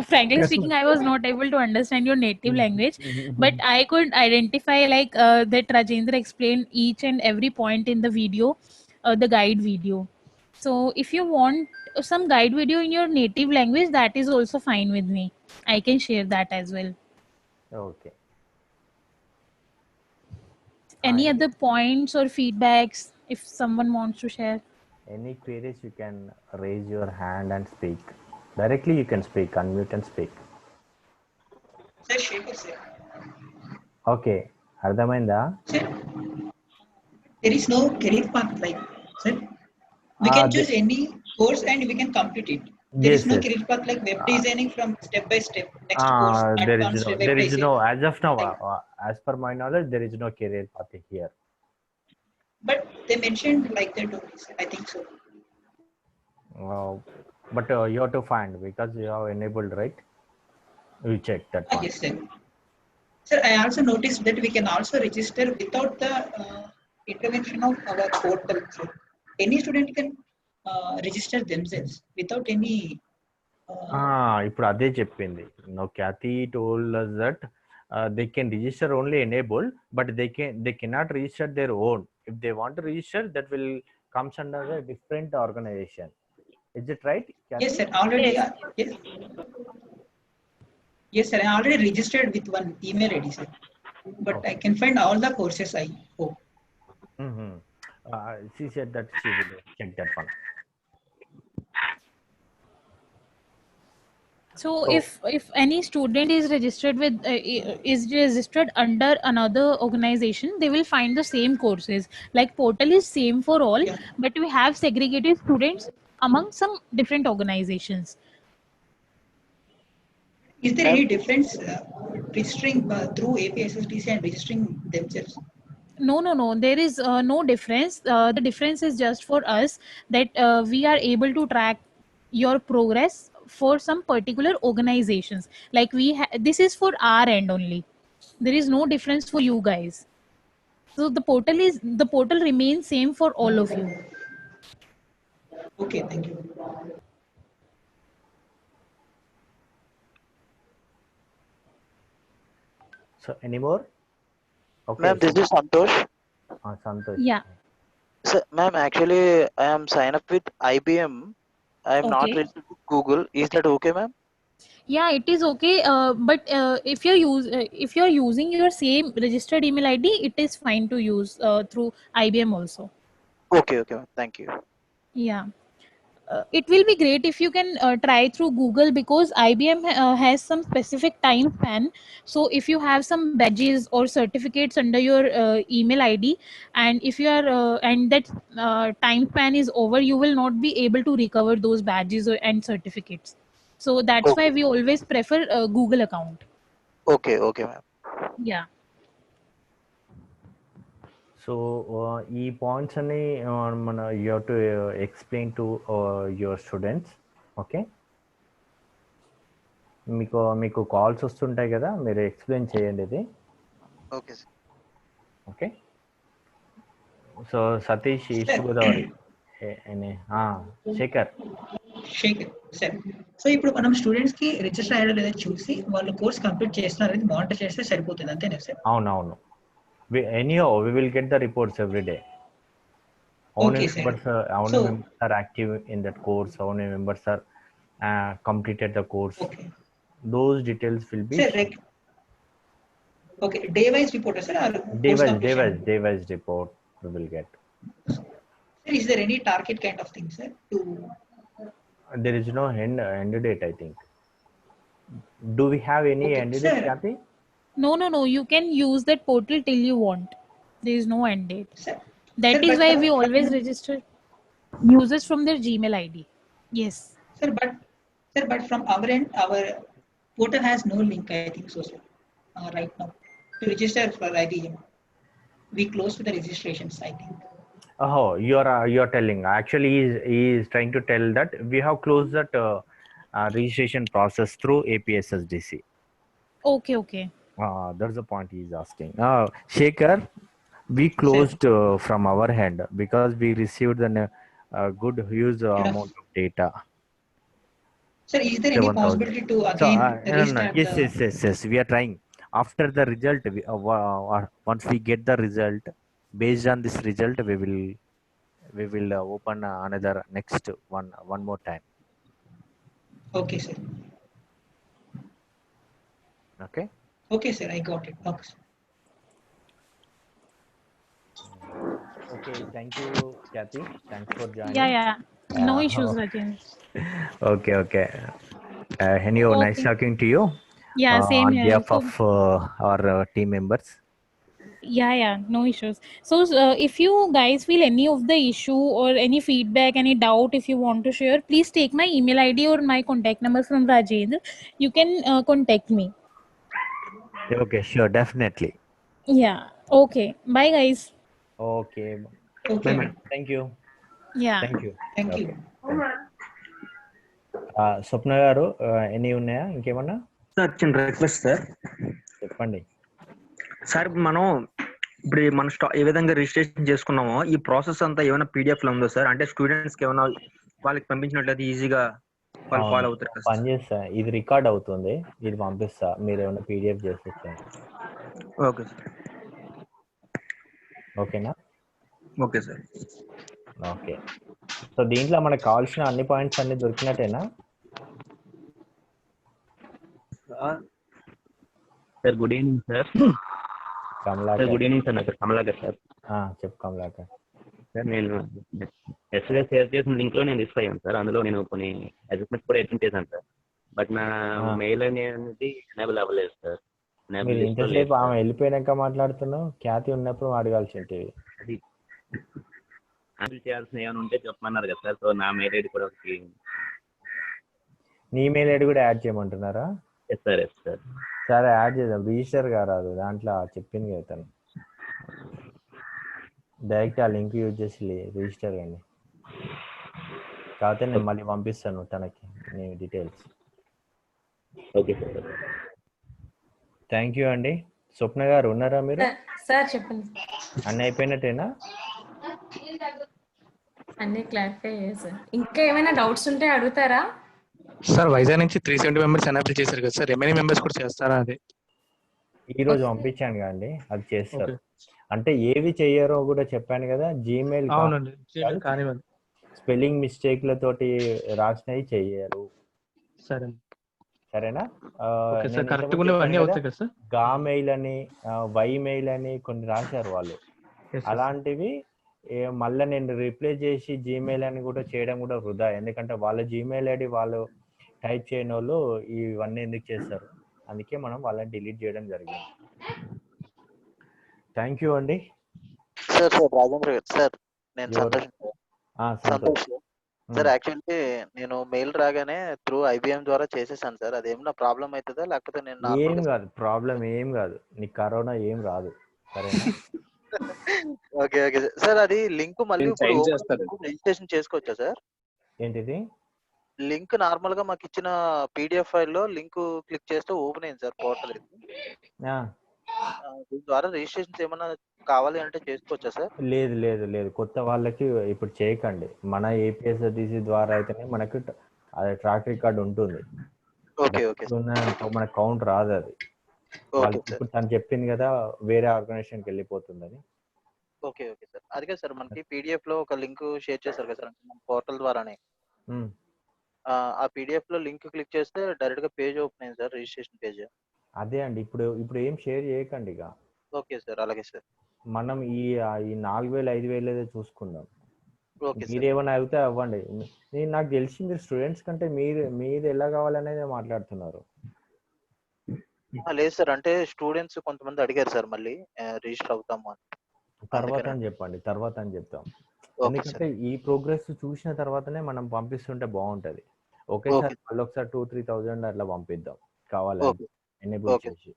frankly speaking, I was not able to understand your native language, but I could identify that Rajendra explained each and every point in the video, the guide video. So if you want some guide video in your native language, that is also fine with me. I can share that as well. Okay. Any other points or feedbacks if someone wants to share? Any queries, you can raise your hand and speak. Directly you can speak, unmute and speak. Sir, Shekhar, sir. Okay. అర్థమైందా? Sir, there is no career path like, sir. We can choose any course and we can complete it. There is no career path like web designing from step by step. Next course, advanced web there is design. no, as of now, as per my knowledge, there is no career path here. But they mentioned like that only, sir. I think so. But you have to find, because you have enabled, right? You check that one. Yes, sir. Sir, I also noticed that we can also register without the intervention of our portal. Sir. Any student can register themselves without any. ఇప్పుడు అదే చెప్పింది. No, Kathy told us that they can register only enable, but they cannot register their own. If they want to register, that will comes under a different organization. Is it right, Kathy? Yes, sir. Already. Yes. Yes, sir. I already registered with one email ID, sir. But I can find all the courses, I hope. She said that she will check that one. So if any student is registered with is registered under another organization, they will find the same courses. Like portal is same for all, but we have segregated students among some different organizations. Is there any difference registering through APSSDC and registering themselves? No. There is no difference. The difference is just for us that we are able to track your progress for some particular organizations. Like this is for our end only. There is no difference for you guys. So the portal remains same for all of you. Okay, thank you. So any more? Okay. Ma'am, this is Santosh. Santosh. Yeah. So, ma'am, actually, I am signed up with IBM. I am not registered with Google. Is that okay, ma'am? Yeah, it is okay. But if you're using your same registered email ID, it is fine to use through IBM also. Okay, ma'am. Thank you. Yeah. It will be great if you can try through Google, because IBM has some specific time span. So if you have some badges or certificates under your email ID, and if you are and that time span is over, you will not be able to recover those badges and certificates. So that's why we always prefer a Google account. Okay, ma'am. Yeah. So ఈ points అని మన you have to explain to your students. Okay, మీకు calls వస్తుంటాయి కదా, మీరు explain చేయండి ఇది. Okay sir. Okay. So Satish, east Godavari. Shekhar sir. సో ఇప్పుడు మనం స్టూడెంట్స్ కి రిజిస్టర్ అయ్యారో లేదో చూసి వాళ్ళు కోర్స్ కంప్లీట్ చేస్తున్నారు అనేది మానిటర్ చేస్తే సరిపోతుంది, అంతేనా సార్? అవునవును. Anyhow, we will get the reports every day. How many members are active in that course? How many members are completed the course? Okay. Those details will be. Sir, okay, day-wise report, sir. Day-wise report we will get. Sir, is there any target kind of thing, sir? There is no end date, I think. Do we have any end date, Kathy? No. You can use that portal till you want. There is no end date. That is why we always register users from their Gmail ID. Yes. Sir, but from our end, our portal has no link, I think so, sir. Right now, to register for IBM, we close to the registrations, I think. Oh, you are telling. Actually, he is trying to tell that we have closed that registration process through APSSDC. Okay. That's the point he is asking. Shekhar, we closed from our hand because we received the good huge amount of data. Sir, is there any 7,000. possibility to So again no, restart yes, the? yes, yes, yes. We are trying. After the result, once we get the result, based on this result, we will open another next one more time. Okay, sir. Okay. Okay, sir. I got it. Okay, sir. Okay. Thank you, Kathy. Thanks for joining. Yeah. No issues, Rajendra. Okay. Okay. Anyhow, nice Okay. talking to you. Yeah, same On here. behalf So, of our team members. yeah, no issues. So, if you guys feel any of the issue or any feedback, any doubt, if you want to share, please take my email ID or my contact number from Rajendra. You can contact me. Okay, sure, definitely. Yeah. Okay. Bye, guys. Okay. Okay. Bye. Thank you. Yeah. Thank you. Thank you. స్వప్న గారు ఎన్ని ఉన్నాయా ఇంకేమన్నా? Sir చిన్న request sir. చెప్పండి sir. మనం ఇప్పుడు మన ఏ విధంగా రిజిస్ట్రేషన్ చేసుకున్నామో ఈ ప్రాసెస్ అంతా ఏమైనా పీడిఎఫ్ లో ఉందో సార్? అంటే స్టూడెంట్స్ కి ఏమైనా వాళ్ళకి పంపించినట్లయితే ఈజీగా వాళ్ళు ఫాలో అవుతారు. పని చేస్తా, ఇది రికార్డ్ అవుతుంది, ఇది పంపిస్తా, మీరు ఏమైనా పీడిఎఫ్ చేసి ఇచ్చేయండి. Okay sir. ఓకేనా? Okay sir. ఓకే. సో దీంట్లో మనకు కావాల్సిన అన్ని పాయింట్స్ అన్ని దొరికినట్టేనా? Sir good evening sir. Kamalakar. Good evening sir. నా పేరు కమలాకర్ సార్. చెప్పు కమలాకర్. సార్ నేను ఎస్ఎల్ఏ షేర్ చేసిన లింక్ లో నేను రిజిస్టర్ అయ్యాను సార్. అందులో నేను కొన్ని అడ్జస్ట్మెంట్స్ కూడా అటెండ్ చేశాను సార్. బట్ నా మెయిల్ అనేది ఎనేబుల్ అవ్వలేదు సార్. మీరు ఇంతసేపు ఆమె వెళ్ళిపోయినాక మాట్లాడుతున్నావు, ఖ్యాతి ఉన్నప్పుడు అడగాల్సింది. అది హ్యాండిల్ చేయాల్సిన ఏమైనా ఉంటే చెప్పమన్నారు కదా సార్. సో నా మెయిల్ ఐడి కూడా ఒకటి. నీ మెయిల్ ఐడి కూడా యాడ్ చేయమంటున్నారా? Yes sir. Yes sir. సరే యాడ్ చేద్దాం. రిజిస్టర్ కారాదు, దాంట్లో చెప్పింది కదా తను. డైరెక్ట్ ఆ లింక్ యూజ్ చేసి రిజిస్టర్ అండి. కాకపోతే నేను మళ్ళీ పంపిస్తాను తనకి నీ details. Okay sir. Thank you అండి. స్వప్న గారు ఉన్నారా మీరు? సార్ చెప్పండి. అన్నీ అయిపోయినట్టేనా? అన్ని క్లారిఫై సార్. ఇంకా ఏమైనా డౌట్స్ ఉంటే అడుగుతారా? సార్ వైజాగ్ నుంచి 370 మెంబర్స్ ఎనేబుల్ చేశారు కదా సార్, రిమైనింగ్ మెంబర్స్ కూడా చేస్తారా? అది ఈ రోజు పంపించాను కదండి, అది చేస్తారు. అంటే ఏవి చెయ్యారో కూడా చెప్పాను కదా. జీమెయిల్ స్పెల్లింగ్ మిస్టేక్లతోటి రాసినవి చెయ్యరు. సరేనా? గా మెయిల్ అని వై మెయిల్ అని కొన్ని రాశారు వాళ్ళు. అలాంటివి మళ్ళీ నేను రిప్లై చేసి జీమెయిల్ అని కూడా చేయడం కూడా వృధా. ఎందుకంటే వాళ్ళ జీమెయిల్ ఐడి వాళ్ళు టైప్ చేయని వాళ్ళు ఇవన్నీ ఎందుకు చేస్తారు? అందుకే మనం వాళ్ళని డిలీట్ చేయడం జరిగింది. థ్యాంక్ యూ అండి. సార్ రాజేంద్ర గారు సార్, నేను సంతోష్ సార్. యాక్చువల్లీ నేను మెయిల్ రాగానే త్రూ ఐబిఎం ద్వారా చేసేసాను సార్. అదేమన్నా ప్రాబ్లం అవుతుందా లేకపోతే నేను? ఏం కాదు, ప్రాబ్లం ఏం కాదు. నీకు కరోనా ఏం రాదు. సరేనా? Okay sir. అది లింక్ మళ్ళీ రిజిస్ట్రేషన్ చేసుకోవచ్చా సార్? ఏంటిది? లింక్ నార్మల్ గా మాకు ఇచ్చిన పీడిఎఫ్ ఫైల్లో లింక్ క్లిక్ చేస్తే ఓపెన్ అయింది సార్ పోర్టల్. దీని ద్వారా రిజిస్ట్రేషన్ ఏమన్నా కావాలి అంటే చేసుకోవచ్చా సార్? లేదు లేదు లేదు, కొత్త వాళ్ళకి ఇప్పుడు చేయకండి. మన ఏపీఎస్ఆర్టీసీ ద్వారా అయితేనే మనకు ట్రాక్ రికార్డ్ ఉంటుంది. మన కౌంట్ రాదు అది. ఇప్పుడు తను చెప్పింది కదా వేరే ఆర్గనైజేషన్కి వెళ్ళిపోతుందని. Okay sir. అదిగా సార్ మనకి పీడిఎఫ్ లో ఒక లింక్ షేర్ చేశారు కదా సార్ పోర్టల్ ద్వారానే. ఆ పీడిఎఫ్ లో లింక్ క్లిక్ చేస్తే డైరెక్ట్ గా పేజ్ ఓపెన్ అయింది సార్, రిజిస్ట్రేషన్ పేజ్. అదే అండి. ఇప్పుడు ఏం షేర్ చేయకండి ఇక. Okay sir. అలాగే సార్. మనం ఈ 4,000 5,000 చూసుకుందాం. మీరేమైనా అయితే అవ్వండి. నాకు తెలిసి మీరు స్టూడెంట్స్ కంటే మీరు ఎలా కావాలనేది మాట్లాడుతున్నారు. లేదు సార్, అంటే స్టూడెంట్స్ కొంతమంది అడిగారు సార్ మళ్ళీ రిజిస్టర్ అవుతాము అని. తర్వాత అని చెప్పండి, తర్వాత అని చెప్తాం. ఎందుకంటే ఈ ప్రోగ్రెస్ చూసిన తర్వాతనే మనం పంపిస్తుంటే బాగుంటది. ఒకేసారి మళ్ళీ ఒకసారి 2,000-3,000 అట్లా పంపిద్దాం కావాలంటే ఎనేబుల్ చేసి.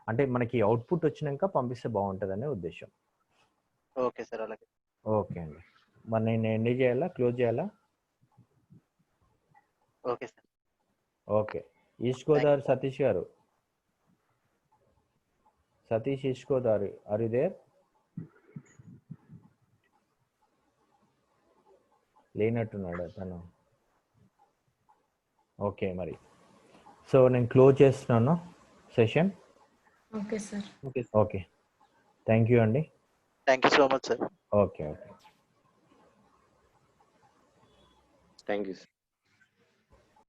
అంటే మనకి అవుట్పుట్ వచ్చినాక పంపిస్తే బాగుంటది అనే ఉద్దేశం. Okay sir. అలాగే. ఓకే అండి. మరి నేను ఎండ్ చేయాలా, క్లోజ్ చేయాలా? Okay sir. Okay. East Godavari Satish garu, Satish east Godavari, are you there? లేనట్టున్నాడు తను. ఓకే మరి. సో నేను క్లోజ్ చేస్తున్నాను session. Okay sir. Okay, thank you అండి. Thank you so much sir. Okay. Thank you.